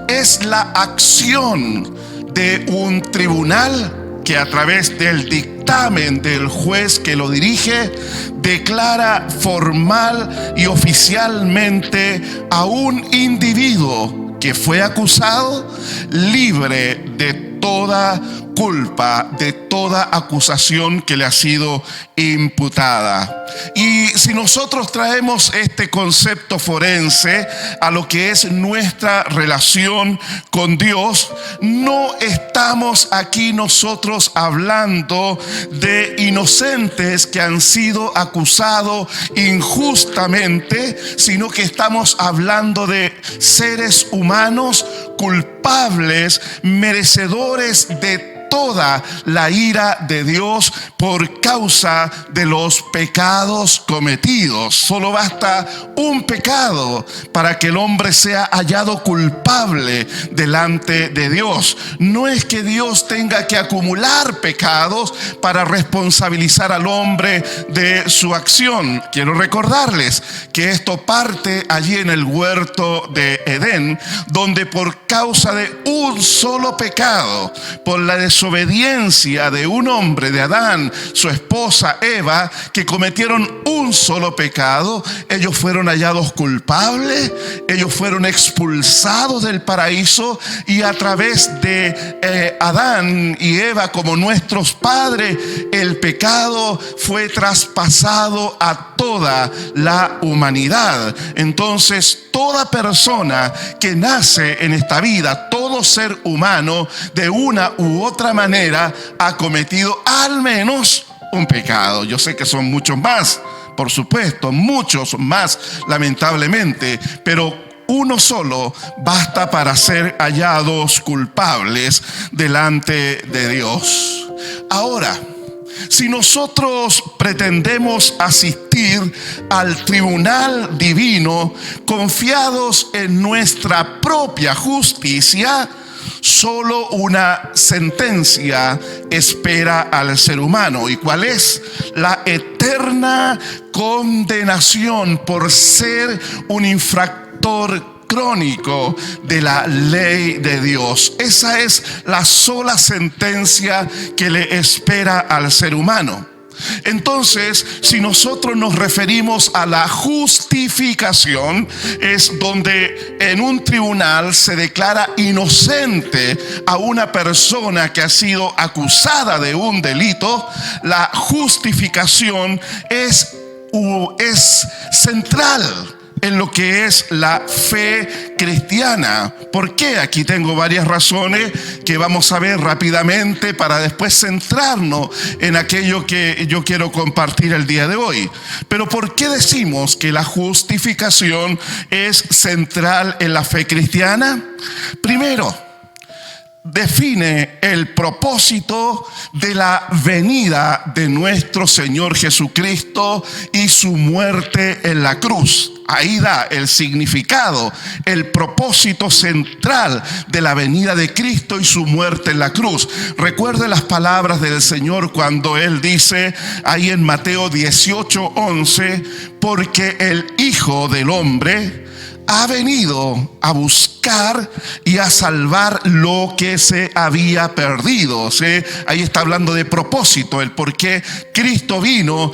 Es la acción de un tribunal que a través del dictamen del juez que lo dirige declara formal y oficialmente a un individuo que fue acusado libre de toda culpa, de toda acusación que le ha sido imputada. Y si nosotros traemos este concepto forense a lo que es nuestra relación con Dios, no estamos aquí nosotros hablando de inocentes que han sido acusados injustamente, sino que estamos hablando de seres humanos culpables, merecedores de toda la ira de Dios por causa de los pecados cometidos. Solo basta un pecado para que el hombre sea hallado culpable delante de Dios. No es que Dios tenga que acumular pecados para responsabilizar al hombre de su acción. Quiero recordarles que esto parte allí en el huerto de Edén, donde por causa de un solo pecado, por la desobediencia de un hombre, de Adán, su esposa Eva, que cometieron un solo pecado, ellos fueron hallados culpables, ellos fueron expulsados del paraíso, y a través de Adán y Eva como nuestros padres, el pecado fue traspasado a toda la humanidad. Entonces, toda persona que nace en esta vida, todo ser humano, de una u otra manera, ha cometido al menos un pecado. Yo sé que son muchos más, por supuesto, muchos más, lamentablemente, pero uno solo basta para ser hallados culpables delante de Dios. Ahora, si nosotros pretendemos asistir al tribunal divino confiados en nuestra propia justicia, solo una sentencia espera al ser humano. ¿Y cuál es? La eterna condenación por ser un infractor crónico de la ley de Dios. Esa es la sola sentencia que le espera al ser humano. Entonces, si nosotros nos referimos a la justificación, es donde en un tribunal se declara inocente a una persona que ha sido acusada de un delito. La justificación es central en lo que es la fe cristiana. ¿Por qué? Aquí tengo varias razones que vamos a ver rápidamente para después centrarnos en aquello que yo quiero compartir el día de hoy. Pero ¿por qué decimos que la justificación es central en la fe cristiana? Primero, define el propósito de la venida de nuestro Señor Jesucristo y su muerte en la cruz. Ahí da el significado, el propósito central de la venida de Cristo y su muerte en la cruz. Recuerde las palabras del Señor cuando Él dice ahí en Mateo 18:11, porque el Hijo del Hombre ha venido a buscar y a salvar lo que se había perdido. ¿Sí? Ahí está hablando de propósito, el por qué Cristo vino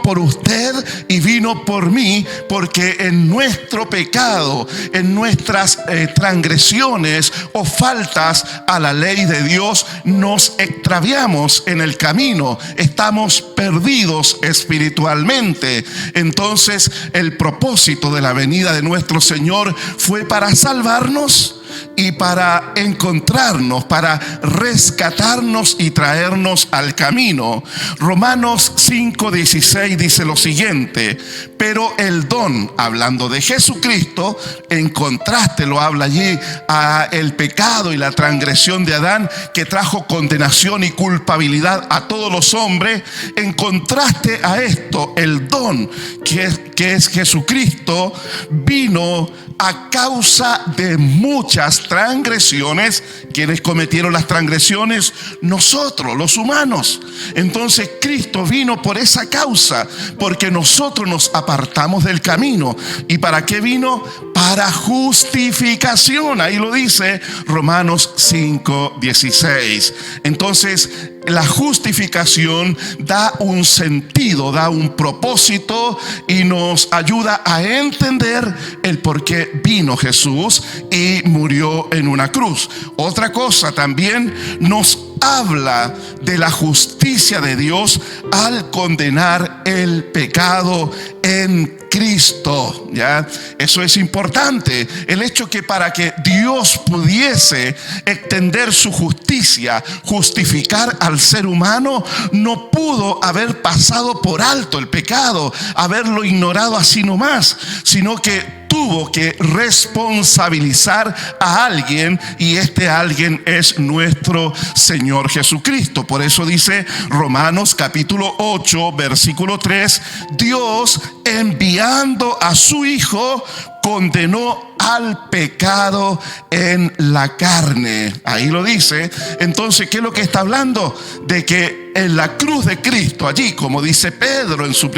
por usted y vino por mí, porque en nuestro pecado, en nuestras transgresiones o faltas a la ley de Dios, nos extraviamos en el camino, estamos perdidos espiritualmente. Entonces, el propósito de la venida de nuestro Señor fue para salvarnos y para encontrarnos, para rescatarnos y traernos al camino. Romanos 5:16 dice lo siguiente: pero el don, hablando de Jesucristo, en contraste lo habla allí a el pecado y la transgresión de Adán, que trajo condenación y culpabilidad a todos los hombres. En contraste a esto, el don que es Jesucristo vino a causa de muchas transgresiones. ¿Quiénes cometieron las transgresiones? Nosotros, los humanos. Entonces Cristo vino por esa causa, porque nosotros nos apartamos del camino. ¿Y para qué vino? Para justificación. Ahí lo dice Romanos 5:16. Entonces, la justificación da un sentido, da un propósito y nos ayuda a entender el por qué vino Jesús y murió en una cruz. Otra cosa también nos habla de la justicia de Dios al condenar el pecado en Cristo. ¿Ya? Eso es importante. El hecho que para que Dios pudiese extender su justicia, justificar al ser humano, no pudo haber pasado por alto el pecado, haberlo ignorado así nomás, sino que tuvo que responsabilizar a alguien, y este alguien es nuestro Señor Jesucristo. Por eso dice Romanos capítulo 8, versículo 3, Dios, enviando a su Hijo, condenó al pecado en la carne. Ahí lo dice. Entonces, ¿qué es lo que está hablando? De que en la cruz de Cristo, allí, como dice Pedro en su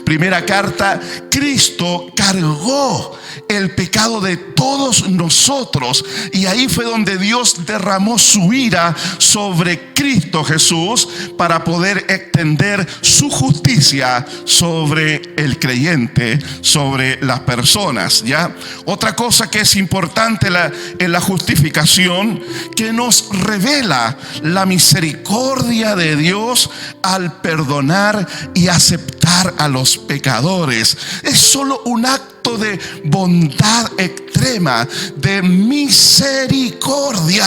primera carta, Cristo cargó el pecado de todos nosotros, y ahí fue donde Dios derramó su ira sobre Cristo Jesús para poder extender su justicia sobre el creyente, sobre las personas, ¿ya? Otra cosa que es importante en la justificación, que nos revela la misericordia de Dios al perdonar y aceptar a los pecadores. Es solo un acto de bondad extrema, de misericordia.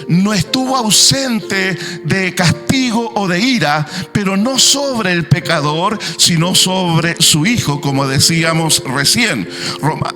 No estuvo ausente de castigo o de ira, pero no sobre el pecador, sino sobre su Hijo, como decíamos recién.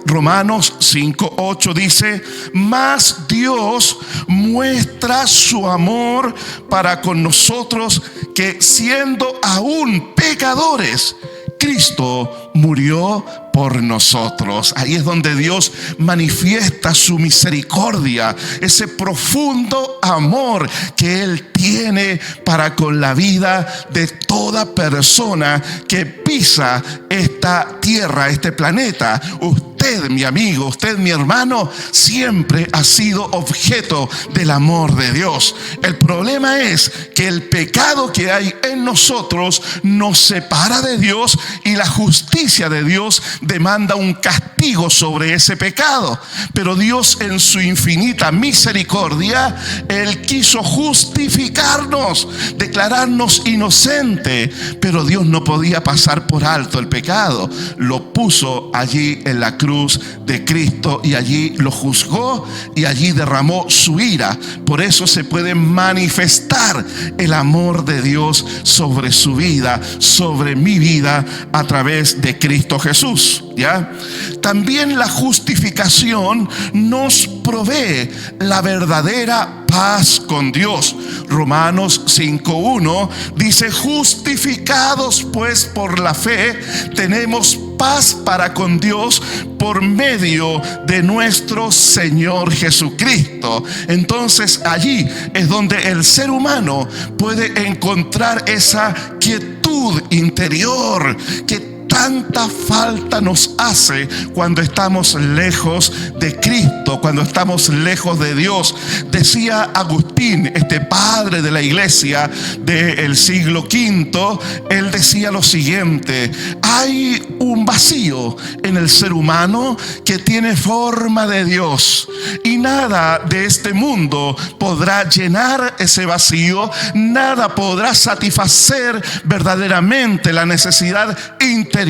Romanos 5:8 dice: mas Dios muestra su amor para con nosotros, que siendo aún pecadores, Cristo murió por nosotros. Ahí es donde Dios manifiesta su misericordia, ese profundo amor que Él tiene para con la vida de toda persona que pisa esta tierra, este planeta. Usted, mi amigo, usted, mi hermano, siempre ha sido objeto del amor de Dios. El problema es que el pecado que hay en nosotros nos separa de Dios, y la justicia de Dios demanda un castigo sobre ese pecado. Pero Dios, en su infinita misericordia, Él quiso justificarnos, declararnos inocente, pero Dios no podía pasar por alto el pecado. Lo puso allí en la cruz de Cristo, y allí lo juzgó, y allí derramó su ira. Por eso se puede manifestar el amor de Dios sobre su vida, sobre mi vida, a través de Cristo Jesús, ¿ya? También la justificación nos provee la verdadera paz con Dios. Romanos 5:1 dice: justificados pues por la fe, tenemos paz para con Dios por medio de nuestro Señor Jesucristo. Entonces allí es donde el ser humano puede encontrar esa quietud interior que tanta falta nos hace cuando estamos lejos de Cristo, cuando estamos lejos de Dios. Decía Agustín, este padre de la iglesia del siglo V, él decía lo siguiente: hay un vacío en el ser humano que tiene forma de Dios, y nada de este mundo podrá llenar ese vacío, nada podrá satisfacer verdaderamente la necesidad interior,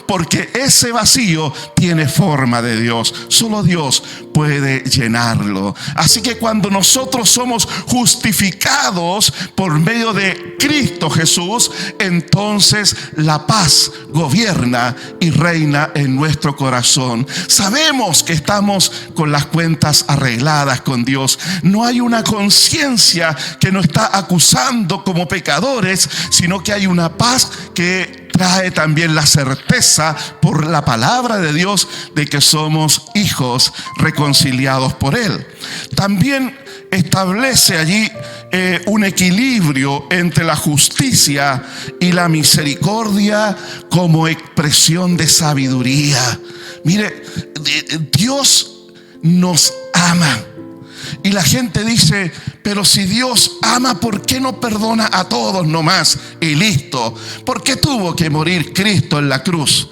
porque ese vacío tiene forma de Dios. Solo Dios puede llenarlo. Así que cuando nosotros somos justificados por medio de Cristo Jesús, entonces la paz gobierna y reina en nuestro corazón. Sabemos que estamos con las cuentas arregladas con Dios. No hay una conciencia que nos está acusando como pecadores, sino que hay una paz que trae también la certeza por la palabra de Dios de que somos hijos reconciliados por Él. También establece allí un equilibrio entre la justicia y la misericordia como expresión de sabiduría. Mire, Dios nos ama. Y la gente dice: pero si Dios ama, ¿por qué no perdona a todos nomás y listo? ¿Por qué tuvo que morir Cristo en la cruz?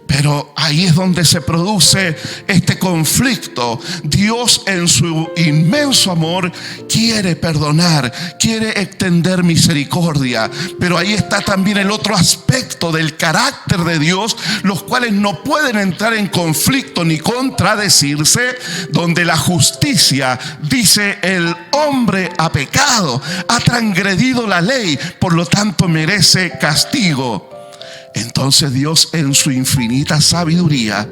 Pero ahí es donde se produce este conflicto. Dios, en su inmenso amor, quiere perdonar, quiere extender misericordia. Pero ahí está también el otro aspecto del carácter de Dios, los cuales no pueden entrar en conflicto ni contradecirse, donde la justicia dice: el hombre ha pecado, ha transgredido la ley, por lo tanto merece castigo. Entonces Dios, en su infinita sabiduría,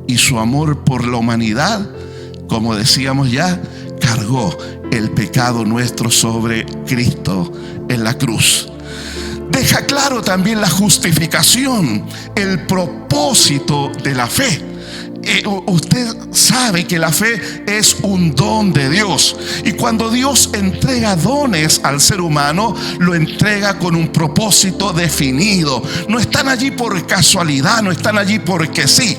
y su amor por la humanidad, como decíamos ya, cargó el pecado nuestro sobre Cristo en la cruz. Deja claro también la justificación, el propósito de la fe. Usted sabe que la fe es un don de Dios, y cuando Dios entrega dones al ser humano, lo entrega con un propósito definido. No están allí por casualidad, no están allí porque sí.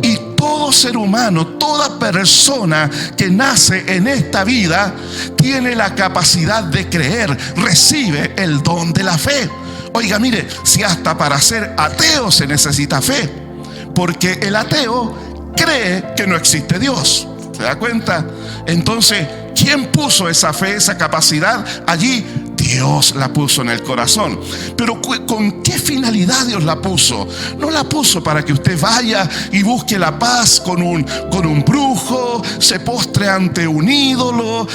Y todo ser humano, toda persona que nace en esta vida tiene la capacidad de creer, recibe el don de la fe. Oiga, mire, si hasta para ser ateo se necesita fe, porque el ateo cree que no existe Dios. ¿Se da cuenta? Entonces, ¿quién puso esa fe, esa capacidad allí? Dios la puso en el corazón. Pero ¿con qué finalidad Dios la puso? No la puso para que usted vaya y busque la paz con un brujo, se postre ante un ídolo.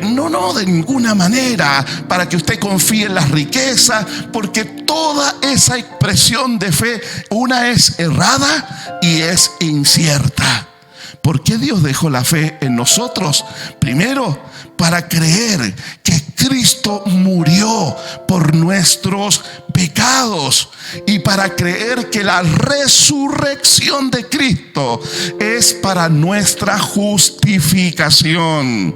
No, de ninguna manera. Para que usted confíe en las riquezas, porque toda esa expresión de fe, una es errada y es incierta. ¿Por qué Dios dejó la fe en nosotros? Primero, para creer que Cristo murió por nuestros pecados, y para creer que la resurrección de Cristo es para nuestra justificación.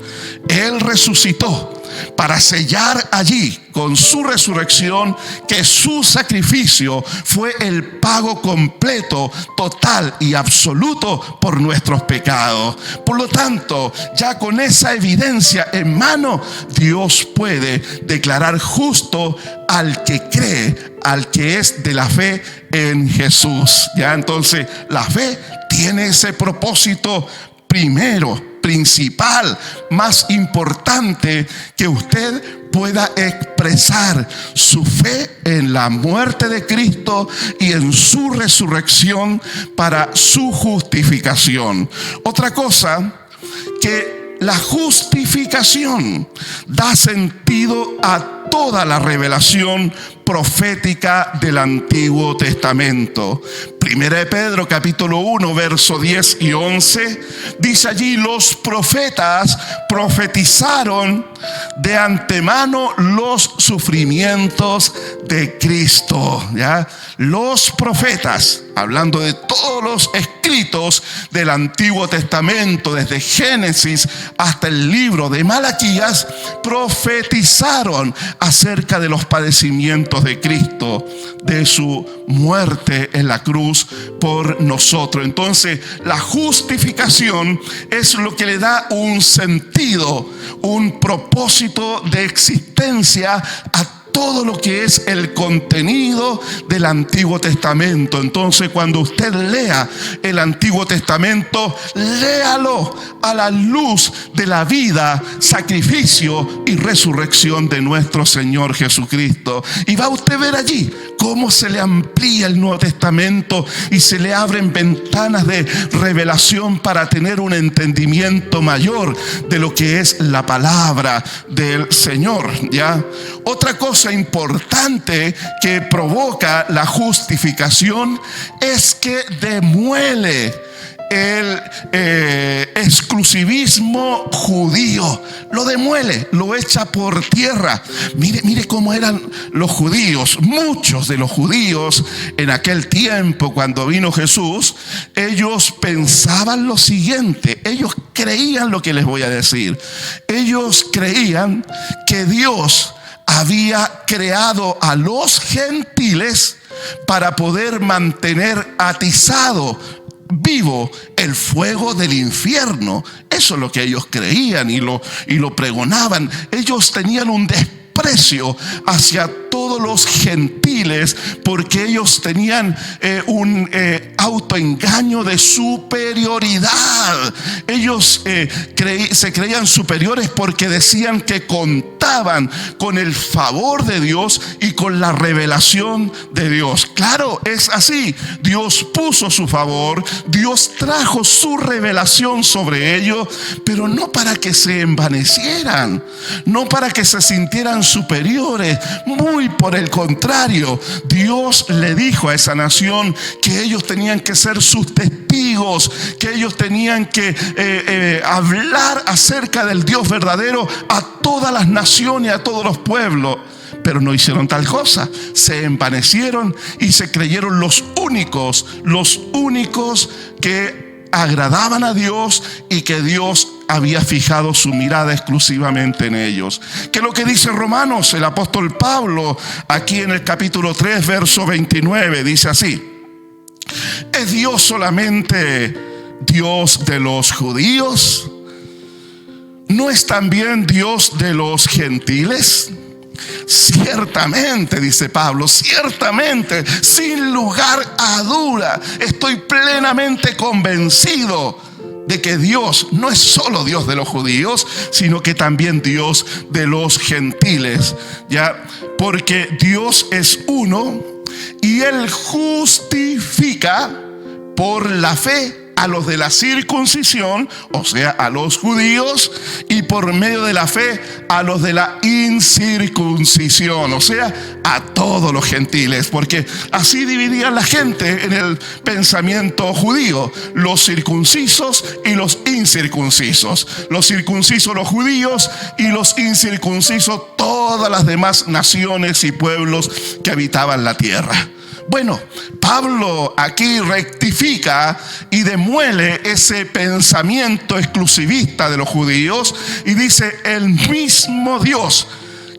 Él resucitó para sellar allí con su resurrección que su sacrificio fue el pago completo, total y absoluto por nuestros pecados. Por lo tanto, ya con esa evidencia en mano, Dios puede declarar justo al que cree, al que es de la fe en Jesús. Ya, entonces la fe tiene ese propósito primero, principal, más importante, que usted pueda expresar su fe en la muerte de Cristo y en su resurrección para su justificación. Otra cosa, que la justificación da sentido a toda la revelación profética del Antiguo Testamento. Primera de Pedro capítulo 1 verso 10 y 11 dice allí: los profetas profetizaron de antemano los sufrimientos de Cristo. ¿Ya? Los profetas, hablando de todos los escritos del Antiguo Testamento, desde Génesis hasta el libro de Malaquías, profetizaron acerca de los padecimientos de Cristo, de su muerte en la cruz por nosotros. Entonces, la justificación es lo que le da un sentido, un propósito de existencia a todo lo que es el contenido del Antiguo Testamento. Entonces, cuando usted lea el Antiguo Testamento, léalo a la luz de la vida, sacrificio y resurrección de nuestro Señor Jesucristo. Y va usted a ver allí cómo se le amplía el Nuevo Testamento y se le abren ventanas de revelación para tener un entendimiento mayor de lo que es la palabra del Señor. ¿Ya? Otra cosa importante que provoca la justificación es que demuele el exclusivismo judío. Lo demuele, lo echa por tierra. Mire cómo eran los judíos. Muchos de los judíos en aquel tiempo, cuando vino Jesús, ellos pensaban lo siguiente. Ellos creían lo que les voy a decir. Ellos creían que Dios había creado a los gentiles para poder mantener atizado, vivo, el fuego del infierno. Eso es lo que ellos creían y lo pregonaban. Ellos tenían un desprecio hacia todos los gentiles porque ellos tenían un autoengaño de superioridad. Ellos se creían superiores porque decían que contaban con el favor de Dios y con la revelación de Dios. Claro, es así. Dios puso su favor, Dios trajo su revelación sobre ellos, pero no para que se envanecieran, no para que se sintieran superiores. Muy muy por el contrario, Dios le dijo a esa nación que ellos tenían que ser sus testigos, que ellos tenían que hablar acerca del Dios verdadero a todas las naciones, a todos los pueblos. Pero no hicieron tal cosa, se envanecieron y se creyeron los únicos que agradaban a Dios y que Dios había fijado su mirada exclusivamente en ellos. ¿Qué es lo que dice Romanos? El apóstol Pablo, aquí en el capítulo 3, verso 29, dice así: ¿es Dios solamente Dios de los judíos? ¿No es también Dios de los gentiles? Ciertamente, dice Pablo, ciertamente, sin lugar a duda, estoy plenamente convencido de que Dios no es solo Dios de los judíos, sino que también Dios de los gentiles, ¿ya? Porque Dios es uno y Él justifica por la fe a los de la circuncisión, o sea, a los judíos, y por medio de la fe a los de la incircuncisión, o sea, a todos los gentiles, porque así dividían la gente en el pensamiento judío: los circuncisos y los incircuncisos, los circuncisos los judíos y los incircuncisos todas las demás naciones y pueblos que habitaban la tierra. Bueno, Pablo aquí rectifica y demuele ese pensamiento exclusivista de los judíos y dice: el mismo Dios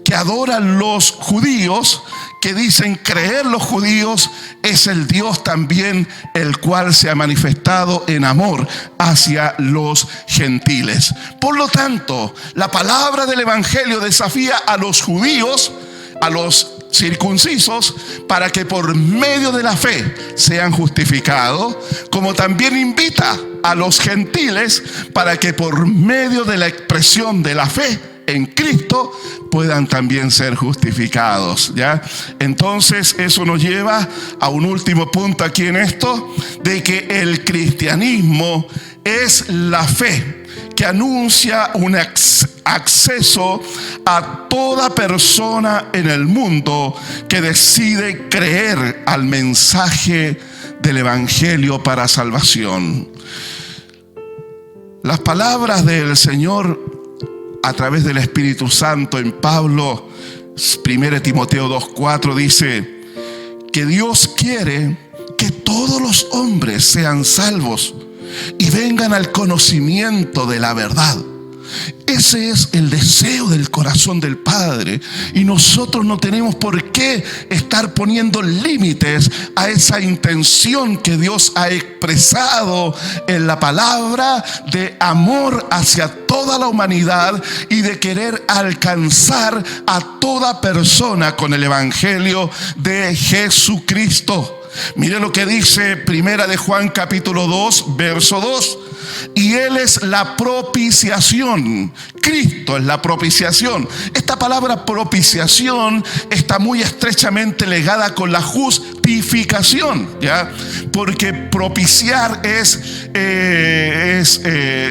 que adoran los judíos, que dicen creer los judíos, es el Dios también el cual se ha manifestado en amor hacia los gentiles. Por lo tanto, la palabra del evangelio desafía a los judíos, a los circuncisos, para que por medio de la fe sean justificados, como también invita a los gentiles para que por medio de la expresión de la fe en Cristo puedan también ser justificados, ¿ya? Entonces eso nos lleva a un último punto aquí en esto, de que el cristianismo es la fe que anuncia un acceso a toda persona en el mundo que decide creer al mensaje del evangelio para salvación. Las palabras del Señor a través del Espíritu Santo en Pablo, 1 Timoteo 2:4, dice que Dios quiere que todos los hombres sean salvos y vengan al conocimiento de la verdad. Ese es el deseo del corazón del Padre, y nosotros no tenemos por qué estar poniendo límites a esa intención que Dios ha expresado en la palabra de amor hacia toda la humanidad y de querer alcanzar a toda persona con el evangelio de Jesucristo. Mire lo que dice Primera de Juan capítulo 2, verso 2. Y Él es la propiciación. Cristo es la propiciación. Esta palabra propiciación está muy estrechamente ligada con la justificación, ¿ya? Porque propiciar es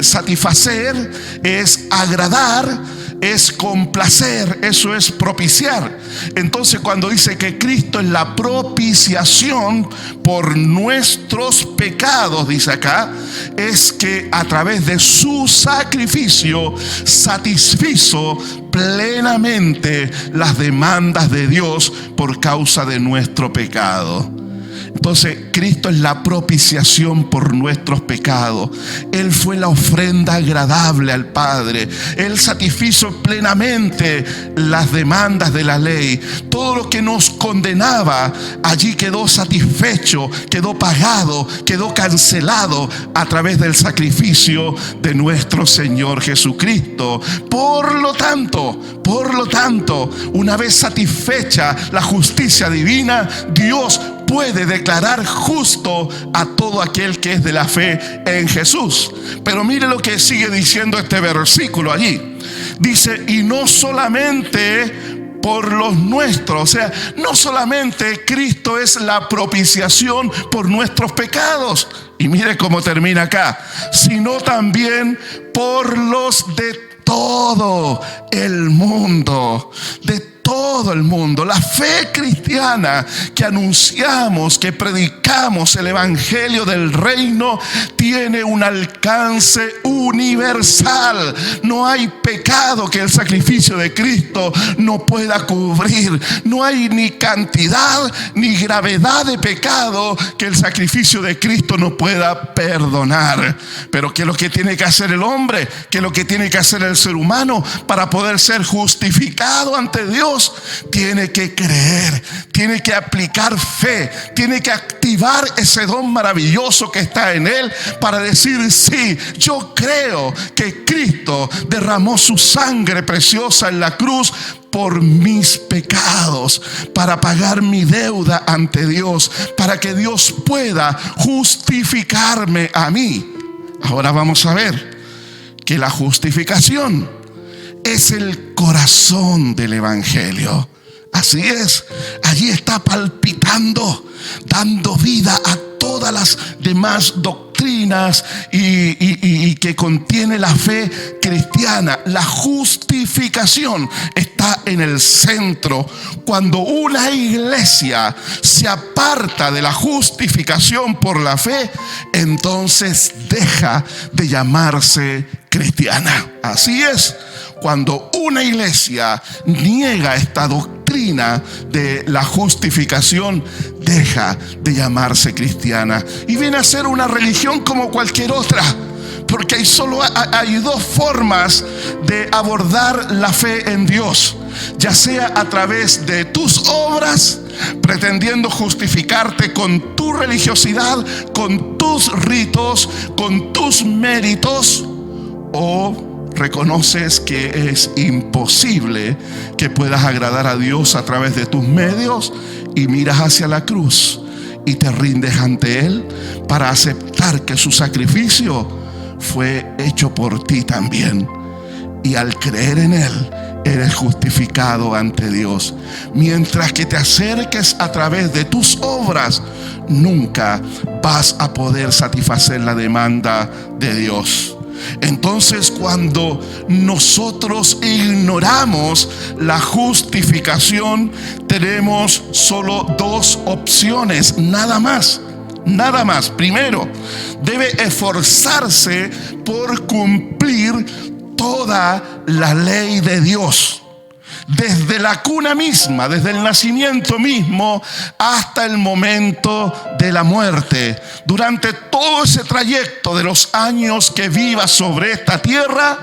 satisfacer, es agradar, es complacer. Eso es propiciar. Entonces, cuando dice que Cristo es la propiciación por nuestros pecados, dice acá, es que a través de su sacrificio satisfizo plenamente las demandas de Dios por causa de nuestro pecado. Entonces, Cristo es la propiciación por nuestros pecados. Él fue la ofrenda agradable al Padre. Él satisfizo plenamente las demandas de la ley. Todo lo que nos condenaba, allí quedó satisfecho, quedó pagado, quedó cancelado a través del sacrificio de nuestro Señor Jesucristo. Por lo tanto, una vez satisfecha la justicia divina, Dios puede declarar justo a todo aquel que es de la fe en Jesús. Pero mire lo que sigue diciendo este versículo allí. Dice: y no solamente por los nuestros, o sea, no solamente Cristo es la propiciación por nuestros pecados, y mire cómo termina acá, sino también por los de todo el mundo, de todo el mundo. La fe cristiana que anunciamos, que predicamos, el evangelio del reino, tiene un alcance universal. No hay pecado que el sacrificio de Cristo no pueda cubrir. No hay ni cantidad ni gravedad de pecado que el sacrificio de Cristo no pueda perdonar. Pero ¿qué es lo que tiene que hacer el hombre? ¿Qué es lo que tiene que hacer el ser humano para poder ser justificado ante Dios? Tiene que creer, tiene que aplicar fe, tiene que activar ese don maravilloso que está en él para decir: sí, yo creo que Cristo derramó su sangre preciosa en la cruz por mis pecados, para pagar mi deuda ante Dios, para que Dios pueda justificarme a mí. Ahora vamos a ver que la justificación es el corazón del evangelio. Así es, allí está palpitando, dando vida a todas las demás doctrinas y que contiene la fe cristiana. La justificación está en el centro. Cuando una iglesia se aparta de la justificación por la fe, entonces deja de llamarse cristiana. Así es, cuando una iglesia niega esta doctrina de la justificación, deja de llamarse cristiana y viene a ser una religión como cualquier otra. Porque hay dos formas de abordar la fe en Dios, ya sea a través de tus obras, pretendiendo justificarte con tu religiosidad, con tus ritos, con tus méritos, o reconoces que es imposible que puedas agradar a Dios a través de tus medios y miras hacia la cruz y te rindes ante Él para aceptar que su sacrificio fue hecho por ti también. Y al creer en Él, eres justificado ante Dios. Mientras que te acerques a través de tus obras, nunca vas a poder satisfacer la demanda de Dios. Entonces, cuando nosotros ignoramos la justificación, tenemos solo dos opciones, nada más. Nada más. Primero, debe esforzarse por cumplir toda la ley de Dios. Desde la cuna misma, desde el nacimiento mismo hasta el momento de la muerte. Durante todo ese trayecto de los años que viva sobre esta tierra,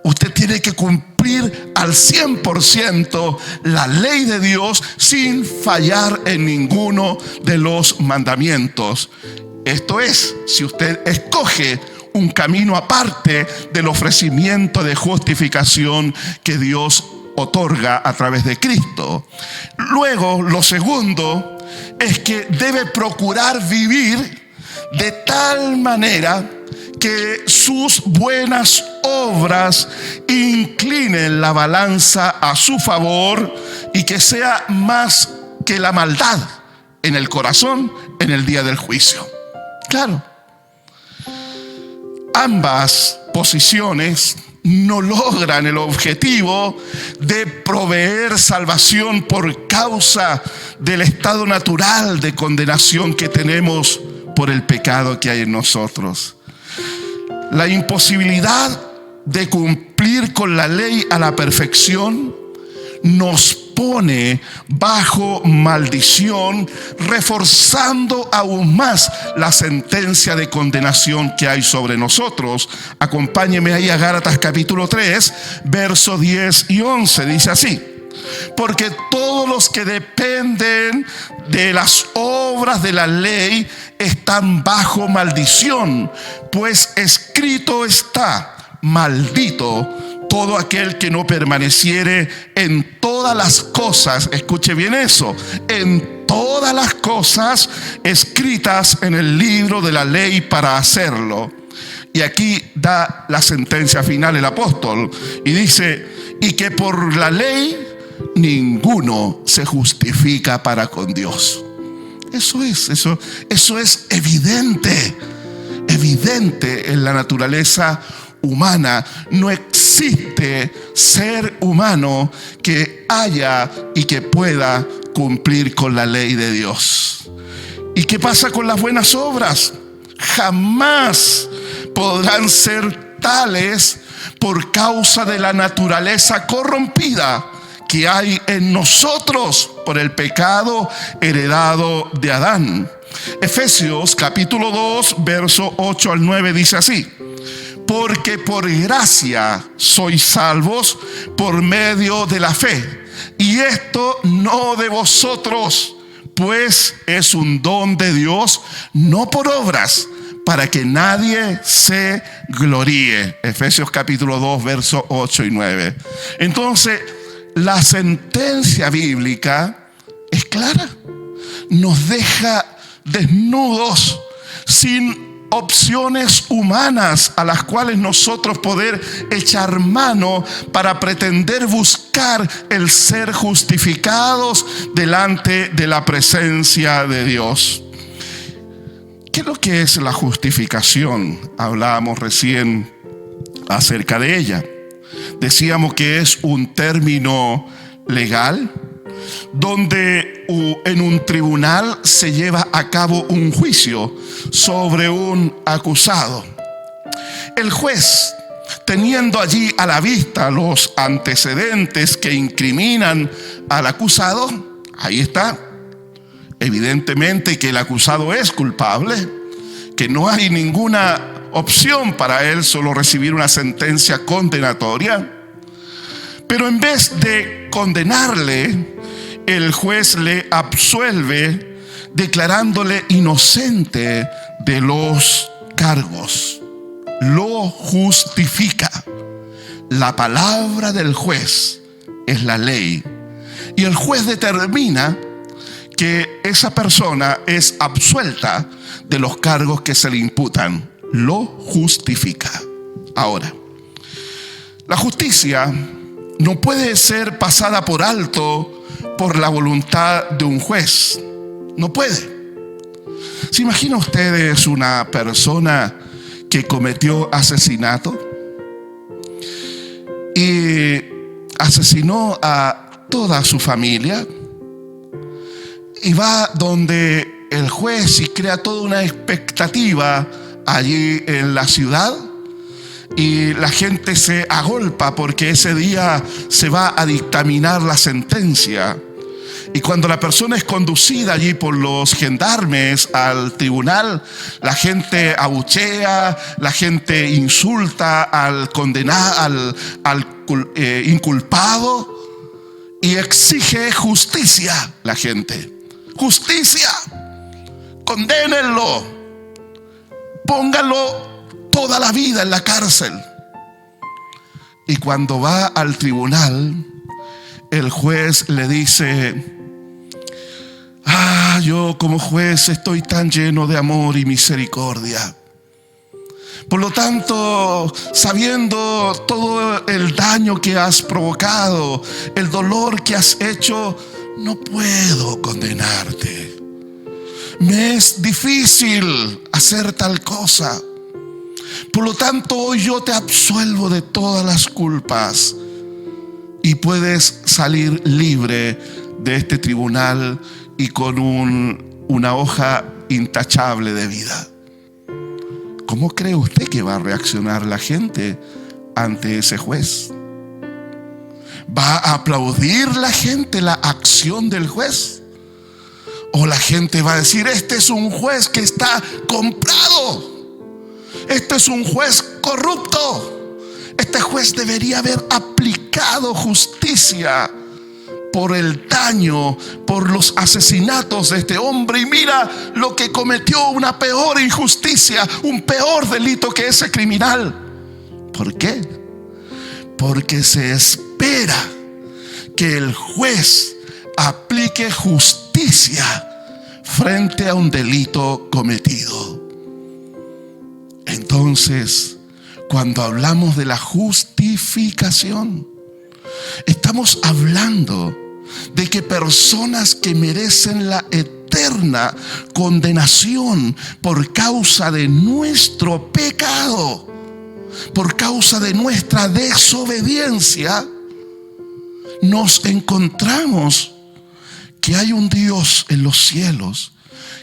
usted tiene que cumplir al 100% la ley de Dios sin fallar en ninguno de los mandamientos. Esto es, si usted escoge un camino aparte del ofrecimiento de justificación que Dios otorga a través de Cristo. Luego, lo segundo es que debe procurar vivir de tal manera que sus buenas obras inclinen la balanza a su favor y que sea más que la maldad en el corazón en el día del juicio. Claro, ambas posiciones no logran el objetivo de proveer salvación por causa del estado natural de condenación que tenemos por el pecado que hay en nosotros. La imposibilidad de cumplir con la ley a la perfección nos pone bajo maldición, reforzando aún más la sentencia de condenación que hay sobre nosotros. Acompáñeme ahí a Gálatas capítulo 3, versos 10 y 11. Dice así: porque todos los que dependen de las obras de la ley están bajo maldición, pues escrito está: maldito todo aquel que no permaneciere en todas las cosas, escuche bien eso, en todas las cosas escritas en el libro de la ley para hacerlo. Y aquí da la sentencia final el apóstol y dice: y que por la ley ninguno se justifica para con Dios. Eso es evidente en la naturaleza humana. No existe ser humano que haya y que pueda cumplir con la ley de Dios. ¿Y qué pasa con las buenas obras? Jamás podrán ser tales por causa de la naturaleza corrompida que hay en nosotros por el pecado heredado de Adán. Efesios capítulo 2, verso 8 al 9 dice así: porque por gracia sois salvos por medio de la fe, y esto no de vosotros, pues es un don de Dios, no por obras, para que nadie se gloríe. Efesios capítulo 2, versos 8 y 9. Entonces, la sentencia bíblica es clara. Nos deja desnudos, sin opciones humanas a las cuales nosotros poder echar mano para pretender buscar el ser justificados delante de la presencia de Dios. ¿Qué es lo que es la justificación? Hablábamos recién acerca de ella. Decíamos que es un término legal donde en un tribunal se lleva a cabo un juicio sobre un acusado. El juez, teniendo allí a la vista los antecedentes que incriminan al acusado, ahí está, evidentemente que el acusado es culpable, que no hay ninguna opción para él, solo recibir una sentencia condenatoria. Pero en vez de condenarle, el juez le absuelve declarándole inocente de los cargos. Lo justifica. La palabra del juez es la ley. Y el juez determina que esa persona es absuelta de los cargos que se le imputan. Lo justifica. Ahora, la justicia no puede ser pasada por alto por la voluntad de un juez. No puede. ¿Se imagina ustedes una persona que cometió asesinato y asesinó a toda su familia y va donde el juez y crea toda una expectativa allí en la ciudad? Y la gente se agolpa porque ese día se va a dictaminar la sentencia. Y cuando la persona es conducida allí por los gendarmes al tribunal, la gente abuchea, la gente insulta al condenado, al inculpado, y exige justicia. La gente, justicia, condénenlo, pónganlo toda la vida en la cárcel. Y cuando va al tribunal, el juez le dice: yo como juez estoy tan lleno de amor y misericordia. Por lo tanto, sabiendo todo el daño que has provocado, el dolor que has hecho, no puedo condenarte. Me es difícil hacer tal cosa. Por lo tanto, hoy yo te absuelvo de todas las culpas y puedes salir libre de este tribunal y con una hoja intachable de vida. ¿Cómo cree usted que va a reaccionar la gente ante ese juez? ¿Va a aplaudir la gente la acción del juez? ¿O la gente va a decir: este es un juez que está comprado? Este es un juez corrupto. Este juez debería haber aplicado justicia por el daño, por los asesinatos de este hombre. Y mira lo que cometió, una peor injusticia, un peor delito que ese criminal. ¿Por qué? Porque se espera que el juez aplique justicia frente a un delito cometido. Entonces, cuando hablamos de la justificación, estamos hablando de que personas que merecen la eterna condenación por causa de nuestro pecado por causa de nuestra desobediencia, nos encontramos que hay un Dios en los cielos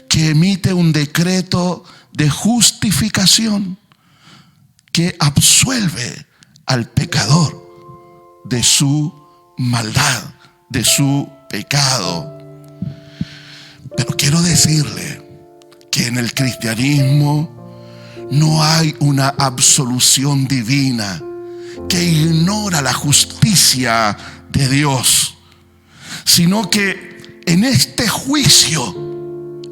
que emite un decreto de justificación que absuelve al pecador de su maldad, de su pecado. Pero quiero decirle que en el cristianismo no hay una absolución divina que ignora la justicia de Dios, sino que en este juicio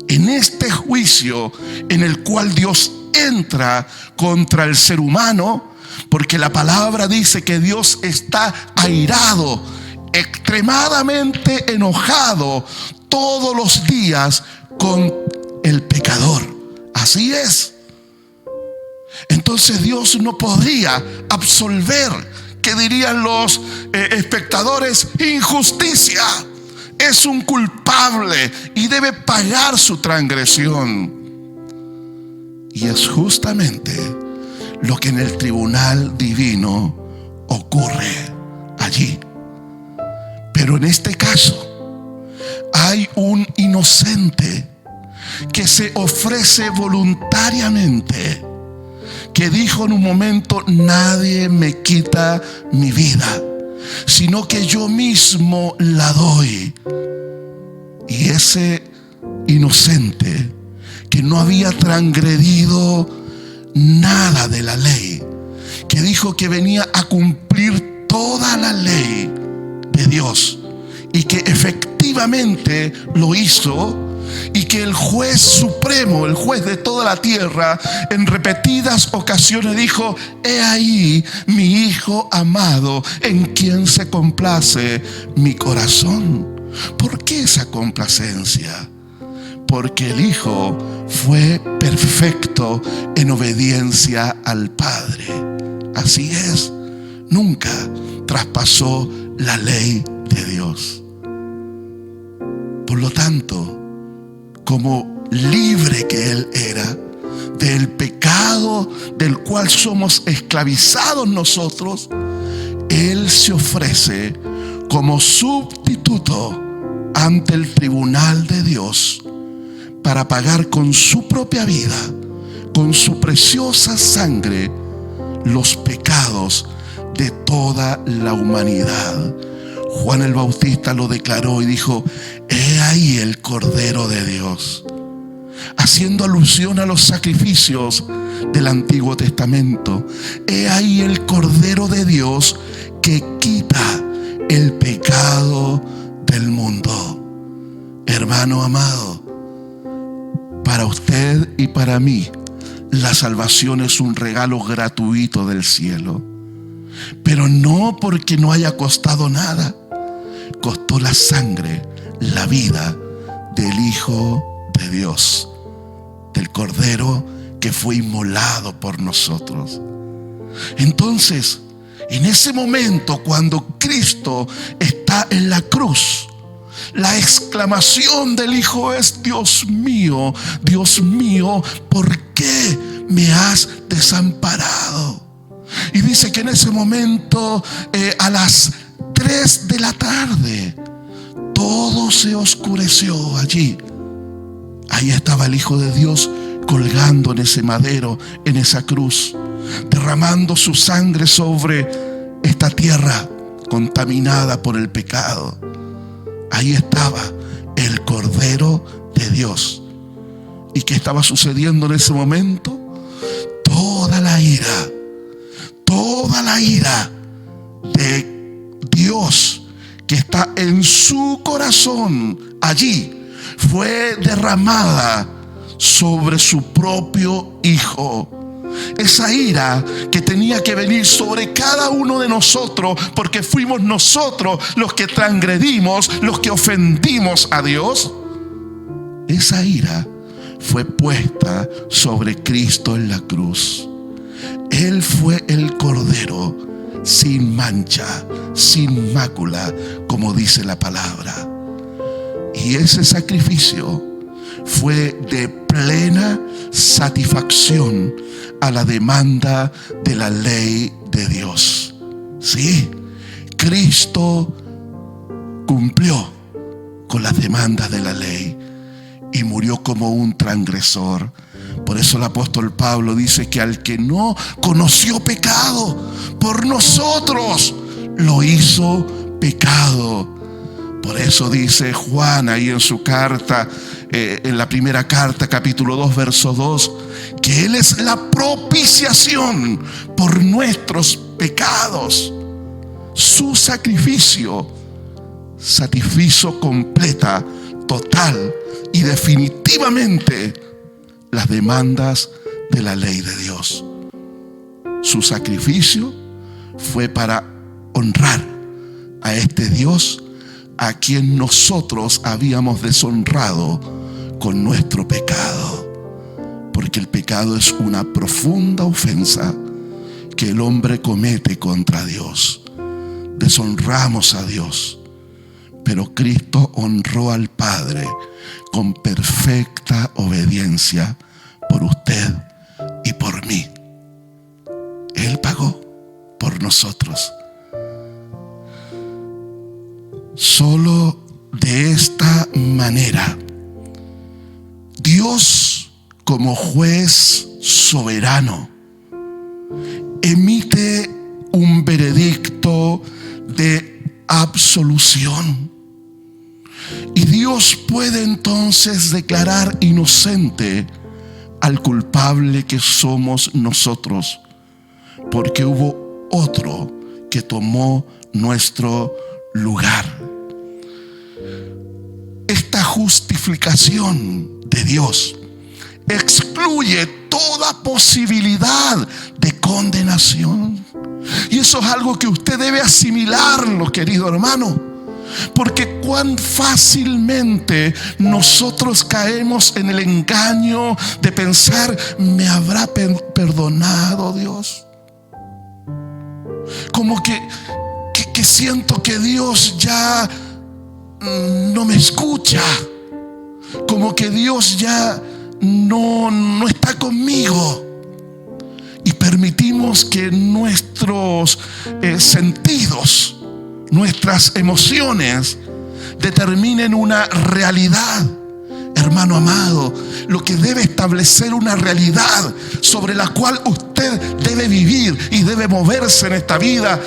en el cual Dios entra contra el ser humano, porque la palabra dice que Dios está airado, extremadamente enojado todos los días con el pecador. Así es. Entonces Dios no podría absolver, ¿qué dirían los espectadores? Injusticia. Es un culpable y debe pagar su transgresión. Y es justamente lo que en el tribunal divino ocurre allí. Pero en este caso hay un inocente que se ofrece voluntariamente, que dijo en un momento: nadie me quita mi vida, sino que yo mismo la doy. Y ese inocente, que no había transgredido nada de la ley, que dijo que venía a cumplir toda la ley de Dios y que efectivamente lo hizo, y que el juez supremo, el juez de toda la tierra, en repetidas ocasiones dijo: he ahí mi hijo amado, en quien se complace mi corazón. ¿Por qué esa complacencia? Porque el hijo fue perfecto en obediencia al Padre. Así es, nunca traspasó la ley de Dios. Por lo tanto, como libre que Él era del pecado del cual somos esclavizados nosotros, Él se ofrece como sustituto ante el tribunal de Dios para pagar con su propia vida, con su preciosa sangre, los pecados de toda la humanidad. Juan el Bautista lo declaró y dijo: he ahí el Cordero de Dios, haciendo alusión a los sacrificios del Antiguo Testamento. He ahí el Cordero de Dios que quita el pecado del mundo. Hermano amado, para usted y para mí, la salvación es un regalo gratuito del cielo, pero no porque no haya costado nada. Costó la sangre, la vida del Hijo de Dios, del Cordero que fue inmolado por nosotros. Entonces, en ese momento, cuando Cristo está en la cruz, la exclamación del Hijo es: Dios mío, ¿por qué me has desamparado? Y dice que en ese momento, a las 3 de la tarde, todo se oscureció allí. Ahí estaba el Hijo de Dios colgando en ese madero, en esa cruz, derramando su sangre sobre esta tierra contaminada por el pecado. Ahí estaba el Cordero de Dios. ¿Y qué estaba sucediendo en ese momento? Toda la ira de Dios que está en su corazón allí fue derramada sobre su propio Hijo. Esa ira que tenía que venir sobre cada uno de nosotros, porque fuimos nosotros los que transgredimos, los que ofendimos a Dios. Esa ira fue puesta sobre Cristo en la cruz. Él fue el Cordero sin mancha, sin mácula, como dice la palabra. Y ese sacrificio fue de plena satisfacción a la demanda de la ley de Dios. Sí, Cristo cumplió con las demandas de la ley y murió como un transgresor. Por eso el apóstol Pablo dice que al que no conoció pecado, por nosotros lo hizo pecado. Por eso dice Juan ahí en su carta, en la primera carta, capítulo 2, verso 2, que Él es la propiciación por nuestros pecados. Su sacrificio satisfizo completa, total y definitivamente las demandas de la ley de Dios. Su sacrificio fue para honrar a este Dios a quien nosotros habíamos deshonrado con nuestro pecado. Porque el pecado es una profunda ofensa que el hombre comete contra Dios. Deshonramos a Dios, pero Cristo honró al Padre con perfecta obediencia por usted y por mí. Él pagó por nosotros. Solo de esta manera, Dios, como juez soberano, emite un veredicto de absolución. Y Dios puede entonces declarar inocente al culpable que somos nosotros, porque hubo otro que tomó nuestro lugar. Esta justificación de Dios excluye toda posibilidad de condenación. Y eso es algo que usted debe asimilarlo, querido hermano, porque cuán fácilmente nosotros caemos en el engaño de pensar: ¿me habrá perdonado Dios? Como que siento que Dios ya no me escucha, como que Dios ya no está conmigo. Y permitimos que nuestros sentidos, nuestras emociones determinen una realidad. Hermano amado, lo que debe establecer una realidad sobre la cual usted debe vivir y debe moverse en esta vida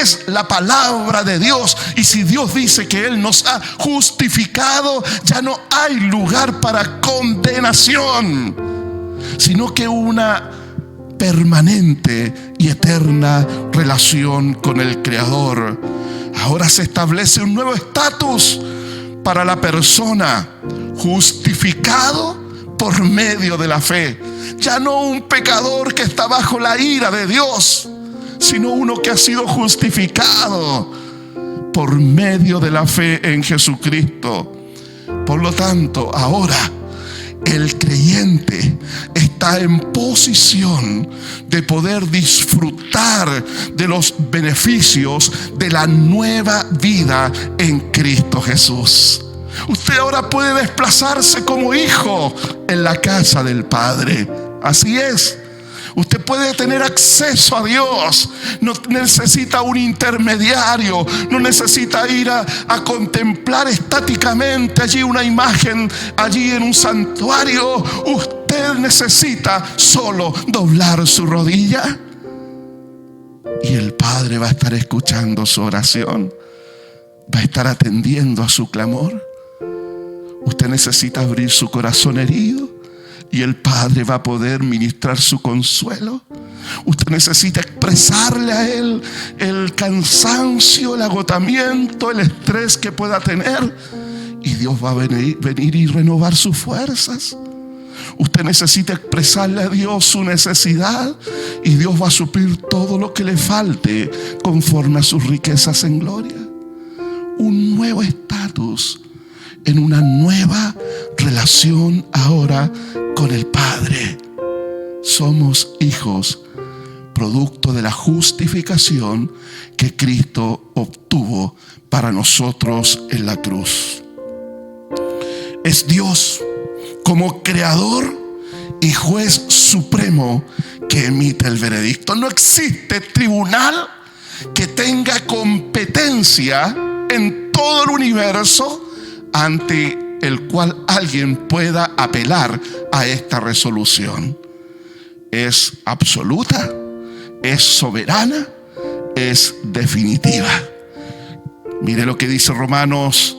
es la palabra de Dios. Y si Dios dice que Él nos ha justificado, ya no hay lugar para condenación, sino que una permanente y eterna relación con el Creador. Ahora se establece un nuevo estatus para la persona, justificado por medio de la fe. Ya no un pecador que está bajo la ira de Dios, sino uno que ha sido justificado por medio de la fe en Jesucristo. Por lo tanto, ahora el creyente está en posición de poder disfrutar de los beneficios de la nueva vida en Cristo Jesús. Usted ahora puede desplazarse como hijo en la casa del Padre. Así es. Usted puede tener acceso a Dios. No necesita un intermediario. No necesita ir a contemplar estáticamente allí una imagen, allí en un santuario. Usted necesita solo doblar su rodilla y el Padre va a estar escuchando su oración. Va a estar atendiendo a su clamor. Usted necesita abrir su corazón herido y el Padre va a poder ministrar su consuelo. Usted necesita expresarle a Él el cansancio, el agotamiento, el estrés que pueda tener, y Dios va a venir y renovar sus fuerzas. Usted necesita expresarle a Dios su necesidad y Dios va a suplir todo lo que le falte conforme a sus riquezas en gloria. Un nuevo estatus en una nueva relación ahora con el Padre. Somos hijos, producto de la justificación que Cristo obtuvo para nosotros en la cruz. Es Dios como creador y juez supremo que emite el veredicto. No existe tribunal que tenga competencia en todo el universo ante el cual alguien pueda apelar a esta resolución. Es absoluta, es soberana, es definitiva. Mire lo que dice Romanos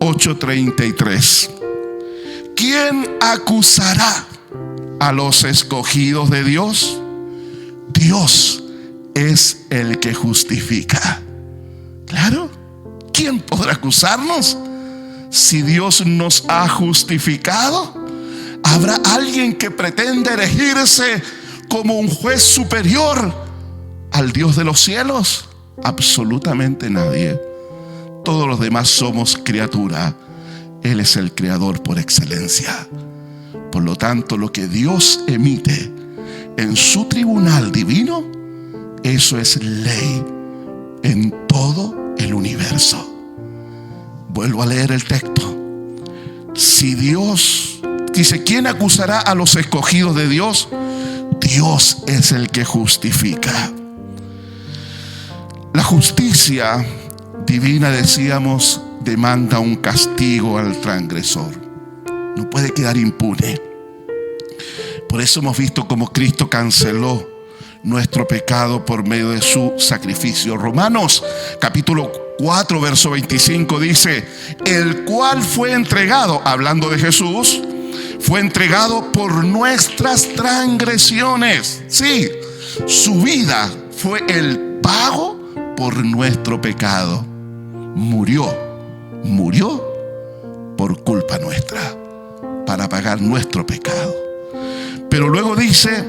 8:33. ¿Quién acusará a los escogidos de Dios? Dios es el que justifica. Claro, ¿quién podrá acusarnos? Si Dios nos ha justificado, ¿habrá alguien que pretenda erigirse como un juez superior al Dios de los cielos? Absolutamente nadie. Todos los demás somos criatura. Él es el creador por excelencia. Por lo tanto, lo que Dios emite en su tribunal divino, eso es ley en todo el universo. Vuelvo a leer el texto. Si Dios dice, ¿quién acusará a los escogidos de Dios? Dios es el que justifica. La justicia divina, decíamos, demanda un castigo al transgresor. No puede quedar impune. Por eso hemos visto cómo Cristo canceló nuestro pecado por medio de su sacrificio. Romanos capítulo 4 verso 25 dice: el cual fue entregado, hablando de Jesús, fue entregado por nuestras transgresiones. Sí, su vida fue el pago por nuestro pecado. Murió por culpa nuestra, para pagar nuestro pecado. Pero luego dice: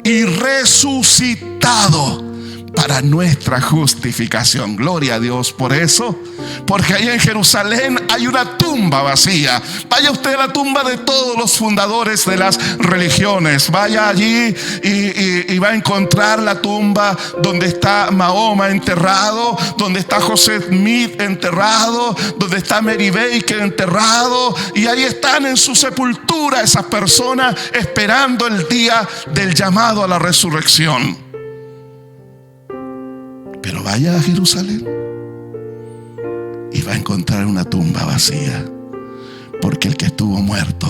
y resucitado para nuestra justificación. Gloria a Dios por eso, porque ahí en Jerusalén hay una tumba vacía. Vaya usted a la tumba de todos los fundadores de las religiones. Vaya allí y va a encontrar la tumba donde está Mahoma enterrado, donde está José Smith enterrado, donde está Mary Baker enterrado, y ahí están en su sepultura esas personas esperando el día del llamado a la resurrección. Pero vaya a Jerusalén y va a encontrar una tumba vacía, porque el que estuvo muerto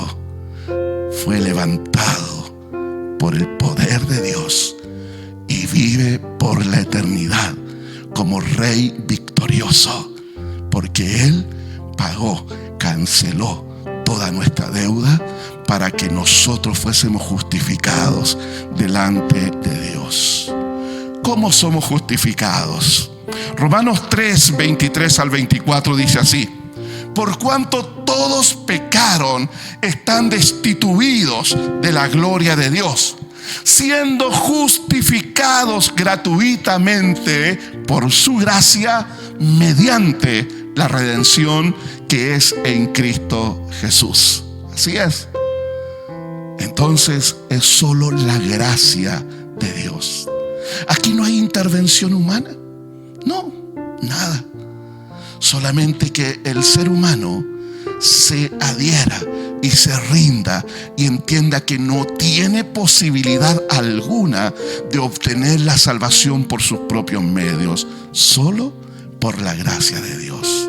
fue levantado por el poder de Dios y vive por la eternidad como Rey victorioso, porque Él pagó, canceló toda nuestra deuda para que nosotros fuésemos justificados delante de Dios. ¿Cómo somos justificados? Romanos 3, 23 al 24 dice así: por cuanto todos pecaron, están destituidos de la gloria de Dios, siendo justificados gratuitamente por su gracia mediante la redención que es en Cristo Jesús. Así es. Entonces es solo la gracia de Dios. Aquí no hay intervención humana. No, nada. Solamente que el ser humano se adhiera y se rinda y entienda que no tiene posibilidad alguna de obtener la salvación por sus propios medios, solo por la gracia de Dios.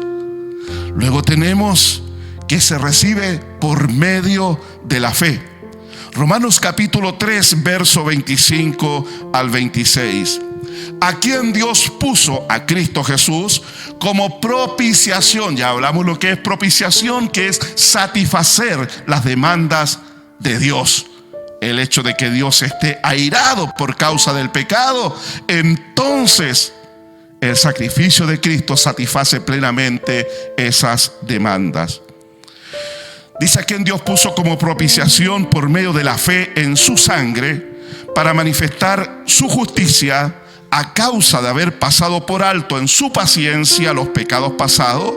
Luego tenemos que se recibe por medio de la fe. Romanos capítulo 3, verso 25 al 26. A quien Dios puso, a Cristo Jesús, como propiciación. Ya hablamos lo que es propiciación, que es satisfacer las demandas de Dios. El hecho de que Dios esté airado por causa del pecado, entonces el sacrificio de Cristo satisface plenamente esas demandas. Dice: a quien Dios puso como propiciación por medio de la fe en su sangre, para manifestar su justicia a causa de haber pasado por alto en su paciencia los pecados pasados,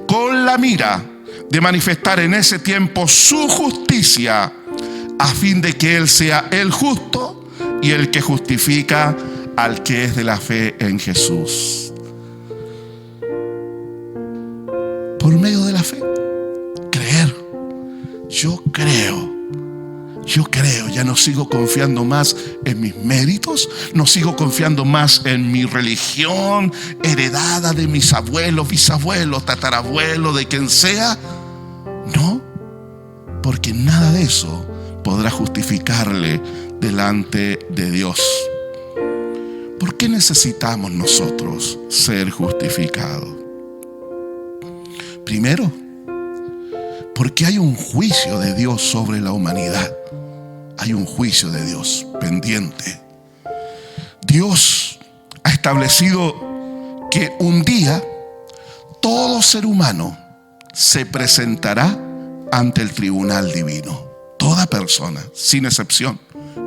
con la mira de manifestar en ese tiempo su justicia, a fin de que Él sea el justo y el que justifica al que es de la fe en Jesús. Por medio de la fe, creer. yo creo, ya no sigo confiando más en mis méritos, no sigo confiando más en mi religión heredada de mis abuelos, bisabuelos, tatarabuelos, de quien sea. No, porque nada de eso podrá justificarle delante de Dios. ¿Por qué necesitamos nosotros ser justificados? Primero, porque hay un juicio de Dios sobre la humanidad. Hay un juicio de Dios pendiente. Dios ha establecido que un día todo ser humano se presentará ante el tribunal divino. Toda persona, sin excepción.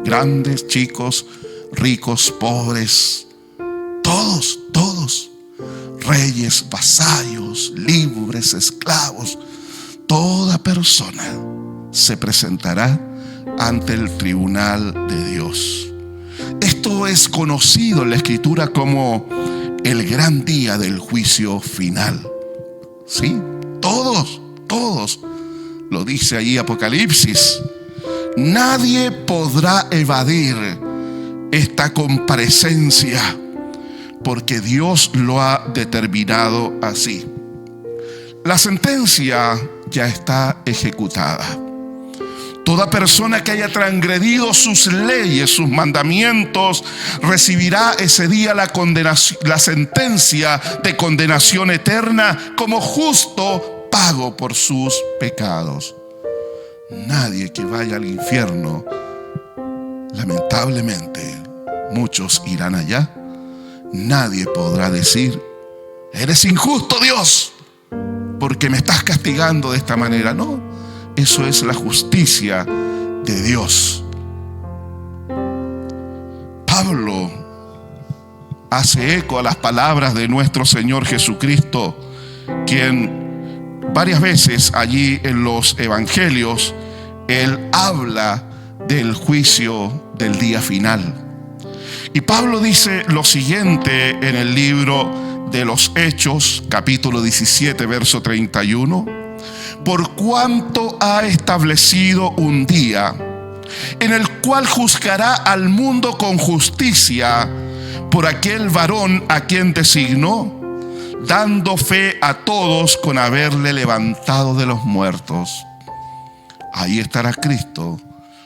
Grandes, chicos, ricos, pobres. Todos. Reyes, vasallos, libres, esclavos. Toda persona se presentará ante el tribunal de Dios. Esto es conocido en la Escritura como el gran día del juicio final. ¿Sí? Todos. Lo dice ahí Apocalipsis. Nadie podrá evadir esta comparecencia porque Dios lo ha determinado así. La sentencia ya está ejecutada. Toda persona que haya transgredido sus leyes, sus mandamientos, recibirá ese día la sentencia de condenación eterna como justo pago por sus pecados. Nadie que vaya al infierno, lamentablemente, muchos irán allá. Nadie podrá decir: eres injusto, Dios, porque me estás castigando de esta manera. No, eso es la justicia de Dios. Pablo hace eco a las palabras de nuestro Señor Jesucristo, quien varias veces allí en los evangelios, Él habla del juicio del día final. Y Pablo dice lo siguiente en el libro de los Hechos, capítulo 17, verso 31. Por cuanto ha establecido un día en el cual juzgará al mundo con justicia por aquel varón a quien designó, dando fe a todos con haberle levantado de los muertos. Ahí estará Cristo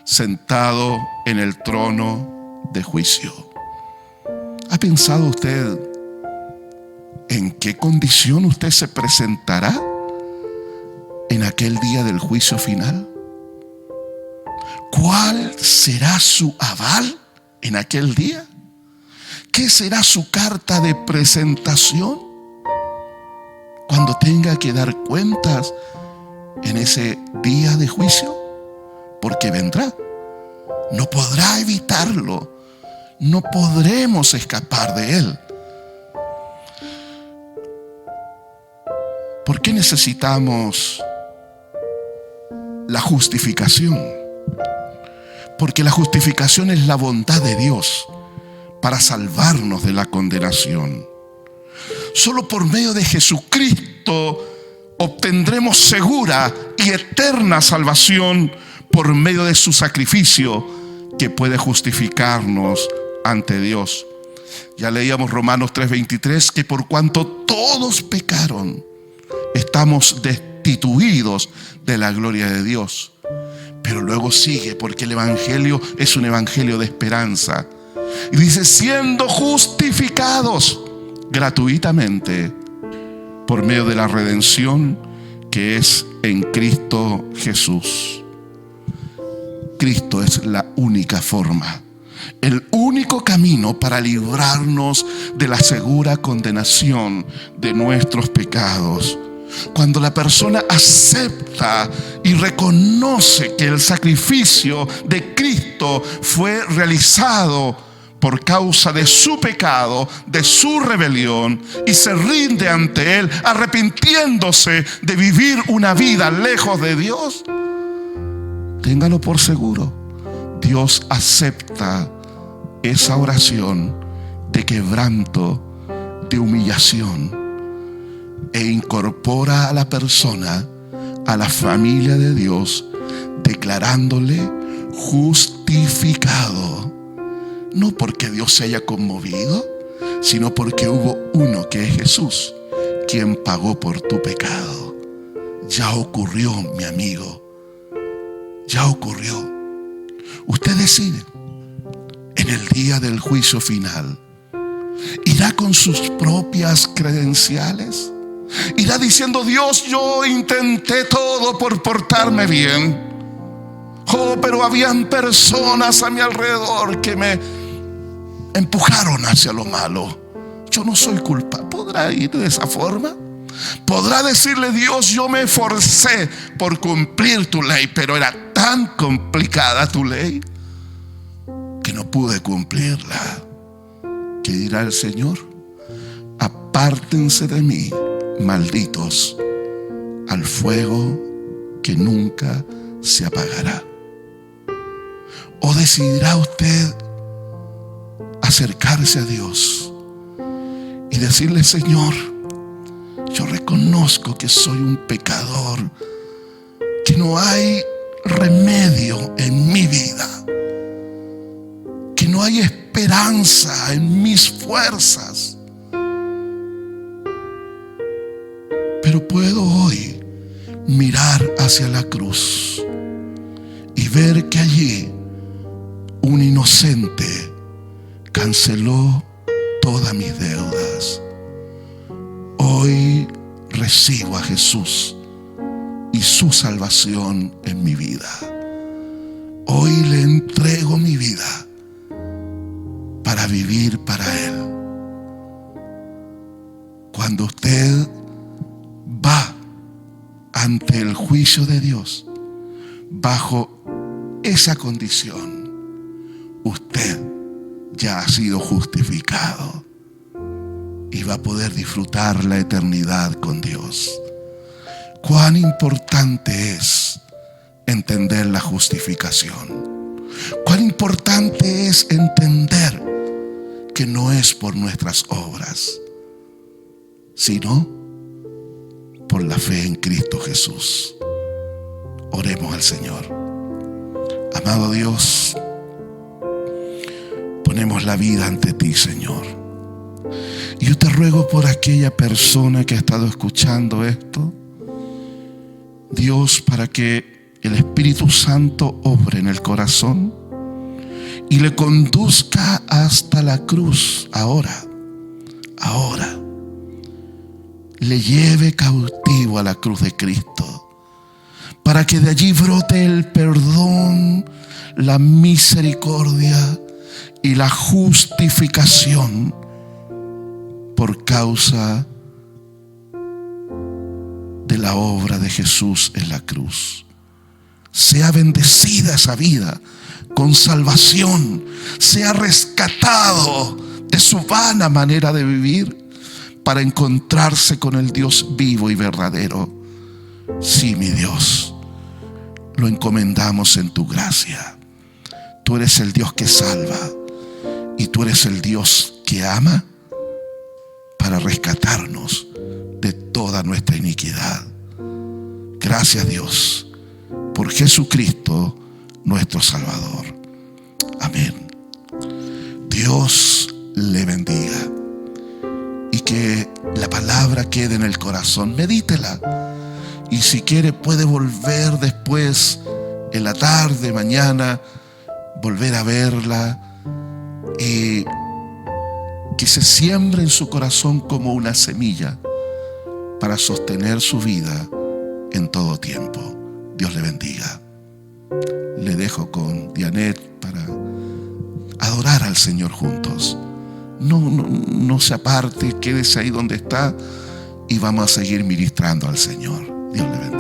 sentado en el trono de juicio. ¿Ha pensado usted en qué condición usted se presentará en aquel día del juicio final? ¿Cuál será su aval en aquel día? ¿Qué será su carta de presentación cuando tenga que dar cuentas en ese día de juicio? Porque vendrá. No podrá evitarlo. No podremos escapar de él. ¿Por qué necesitamos la justificación? Porque la justificación es la bondad de Dios para salvarnos de la condenación. Solo por medio de Jesucristo obtendremos segura y eterna salvación por medio de su sacrificio que puede justificarnos ante Dios. Ya leíamos Romanos 3:23, que por cuanto todos pecaron, estamos destituidos de la gloria de Dios. Pero luego sigue, porque el evangelio es un evangelio de esperanza. Y dice, siendo justificados gratuitamente por medio de la redención que es en Cristo Jesús. Cristo es la única forma, el único camino para librarnos de la segura condenación de nuestros pecados. Cuando la persona acepta y reconoce que el sacrificio de Cristo fue realizado por causa de su pecado, de su rebelión, y se rinde ante Él, arrepintiéndose de vivir una vida lejos de Dios, téngalo por seguro, Dios acepta esa oración de quebranto, de humillación, e incorpora a la persona a la familia de Dios declarándole justificado. No porque Dios se haya conmovido, sino porque hubo uno que es Jesús, quien pagó por tu pecado. Ya ocurrió, mi amigo. Ya ocurrió. Usted decide. En el día del juicio final, ¿irá con sus propias credenciales? ¿Irá diciendo: Dios, yo intenté todo por portarme bien? Oh, pero habían personas a mi alrededor que me empujaron hacia lo malo. Yo no soy culpable. ¿Podrá ir de esa forma? ¿Podrá decirle: Dios, yo me esforcé por cumplir tu ley, pero era tan complicada tu ley que no pude cumplirla? ¿Qué dirá el Señor? Apártense de mí, malditos, al fuego que nunca se apagará. ¿O decidirá usted acercarse a Dios y decirle: Señor, yo reconozco que soy un pecador, que no hay remedio en mi vida, que no hay esperanza en mis fuerzas, pero puedo hoy mirar hacia la cruz y ver que allí un inocente canceló todas mis deudas. Hoy recibo a Jesús y su salvación en mi vida. Hoy le entrego mi vida para vivir para Él. Cuando usted va ante el juicio de Dios bajo esa condición, usted ya ha sido justificado y va a poder disfrutar la eternidad con Dios. Cuán importante es entender la justificación. Cuán importante es entender que no es por nuestras obras, sino por la fe en Cristo Jesús. Oremos al Señor. Amado Dios, ponemos la vida ante ti, Señor. Y yo te ruego por aquella persona que ha estado escuchando esto, Dios, para que el Espíritu Santo obre en el corazón y le conduzca hasta la cruz ahora. Le lleve cautivo a la cruz de Cristo, para que de allí brote el perdón, la misericordia y la justificación por causa de la obra de Jesús en la cruz. Sea bendecida esa vida con salvación, sea rescatado de su vana manera de vivir para encontrarse con el Dios vivo y verdadero. Sí, mi Dios, lo encomendamos en tu gracia. Tú eres el Dios que salva y tú eres el Dios que ama para rescatarnos de toda nuestra iniquidad. Gracias, Dios, por Jesucristo, nuestro Salvador. Amén. Dios le bendiga y que la palabra quede en el corazón. Medítela y si quiere puede volver después en la tarde, mañana, volver a verla y que se siembre en su corazón como una semilla para sostener su vida en todo tiempo. Dios le bendiga. Le dejo con Dianet para adorar al Señor juntos. No se aparte, quédese ahí donde está y vamos a seguir ministrando al Señor. Dios le bendiga.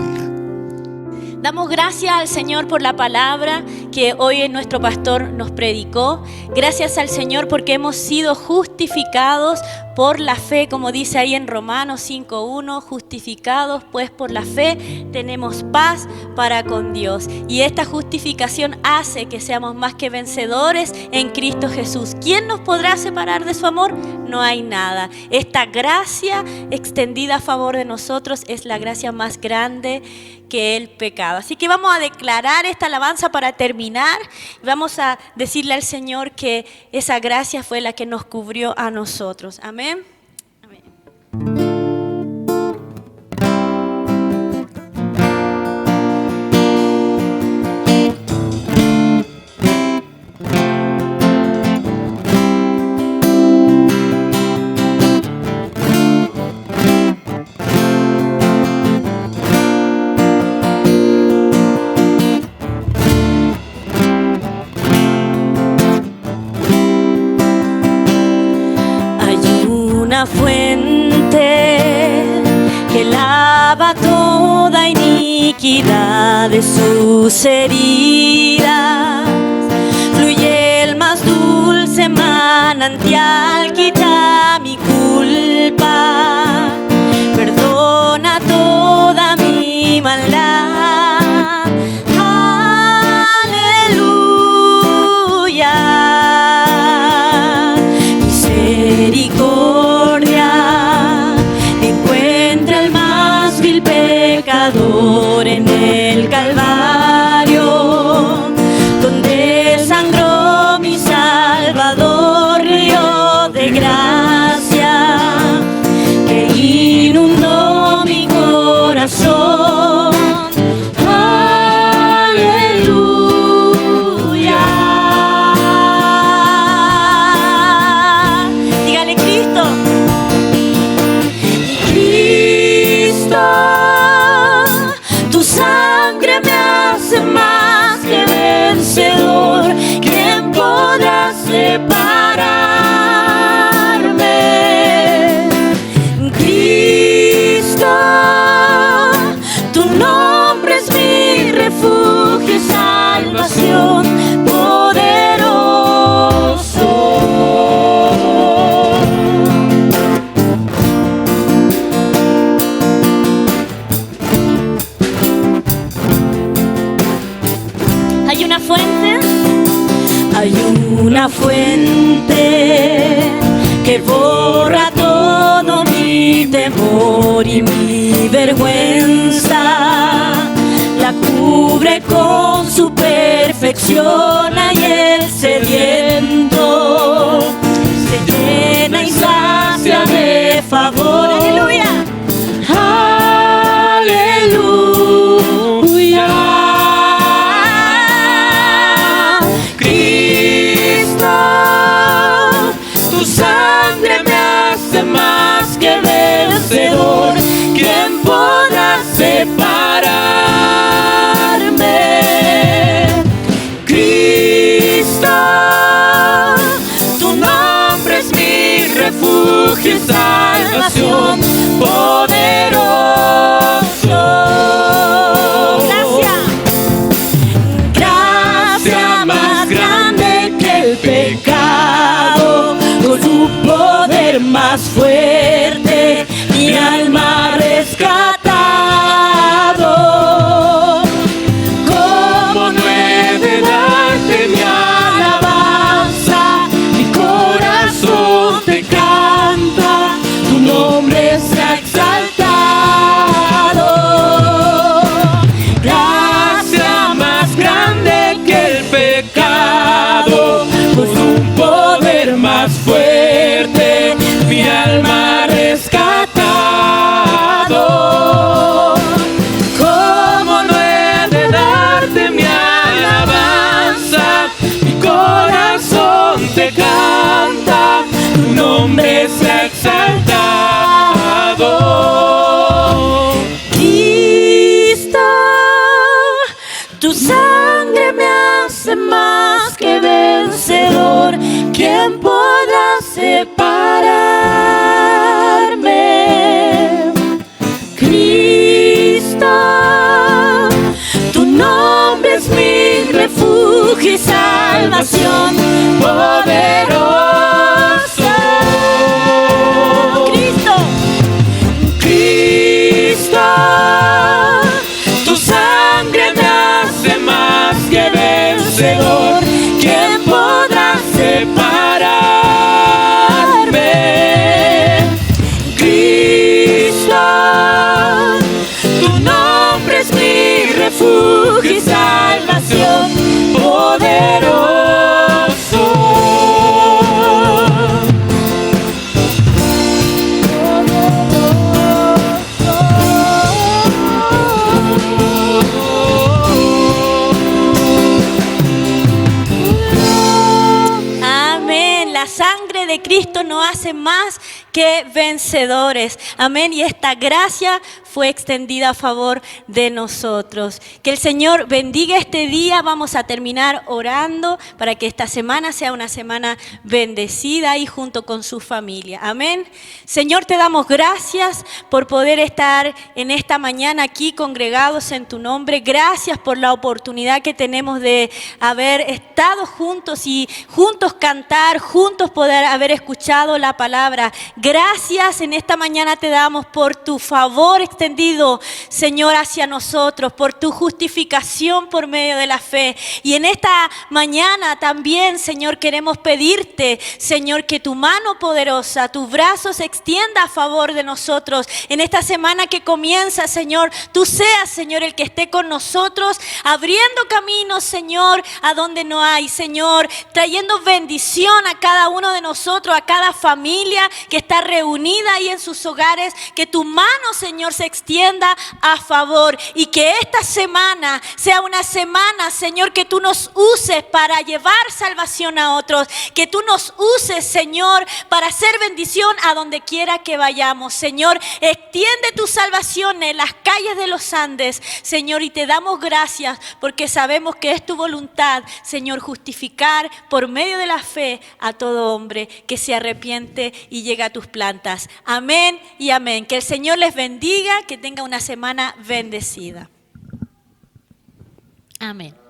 Damos gracias al Señor por la palabra que hoy nuestro pastor nos predicó. Gracias al Señor porque hemos sido justificados por la fe, como dice ahí en Romanos 5:1, justificados pues por la fe tenemos paz para con Dios. Y esta justificación hace que seamos más que vencedores en Cristo Jesús. ¿Quién nos podrá separar de su amor? No hay nada. Esta gracia extendida a favor de nosotros es la gracia más grande que el pecado. Así que vamos a declarar esta alabanza para terminar. Vamos a decirle al Señor que esa gracia fue la que nos cubrió a nosotros. Amén. Amén. Fuente que lava toda iniquidad de sus heridas, fluye el más dulce manantial, quita mi culpa, perdona toda mi maldad. Aleluya, misericordia encuentra el más vil pecador en el Calvario, donde sangró mi Salvador, río de gracia que inundó mi corazón. Aleluya. Dígale, Cristo. Tu sangre me hace más que vencedor. ¿Quién podrá separarme? Cristo, tu nombre es mi refugio y salvación poderoso. Hay una fuente que borra todo mi temor y mi vergüenza, la cubre con su perfección. Y el sediento se llena y sacia de favor. Aleluya. Aleluya. Más que vencedor, ¿quién podrá separarme? Cristo, tu nombre es mi refugio y salvación poderoso. Gracias. Gracia más grande que el pecado, con su poder más fuerte, mi alma rescatado. ¿Cómo no he de darte mi alabanza? Mi corazón te canta, tu nombre sea exaltado. Gracia más grande que el pecado, con un poder más fuerte, mi alma rescatado. ¿Cómo no he de darte mi alabanza? Mi corazón te canta, tu nombre sea exaltado. Cristo, tu sangre me hace más que vencedor. ¿Quién podrá separarme? Cristo, tu nombre es mi refugio y salvación poderoso. Cristo nos hace más que vencedores. Amén. Y esta gracia fue extendida a favor de nosotros. Que el Señor bendiga este día. Vamos a terminar orando para que esta semana sea una semana bendecida y junto con su familia. Amén. Señor, te damos gracias por poder estar en esta mañana aquí congregados en tu nombre. Gracias por la oportunidad que tenemos de haber estado juntos y juntos cantar, juntos poder haber escuchado la palabra. Gracias en esta mañana te damos por tu favor extendido, Señor, hacia nosotros, por tu justificación por medio de la fe. Y en esta mañana también, Señor, queremos pedirte, Señor, que tu mano poderosa, tu brazo se extienda a favor de nosotros. En esta semana que comienza, Señor, tú seas, Señor, el que esté con nosotros, abriendo caminos, Señor, a donde no hay, Señor, trayendo bendición a cada uno de nosotros, a cada familia que está reunida ahí en sus hogares. Que tu mano, Señor, se extienda a favor y que esta semana sea una semana, Señor, que tú nos uses para llevar salvación a otros, que tú nos uses, Señor, para hacer bendición a donde quiera que vayamos. Señor, extiende tu salvación en las calles de los Andes, Señor, y te damos gracias porque sabemos que es tu voluntad, Señor, justificar por medio de la fe a todo hombre que se arrepiente y llega a tus plantas. Amén y amén. Que el Señor les bendiga, que tenga una semana bendecida. Amén.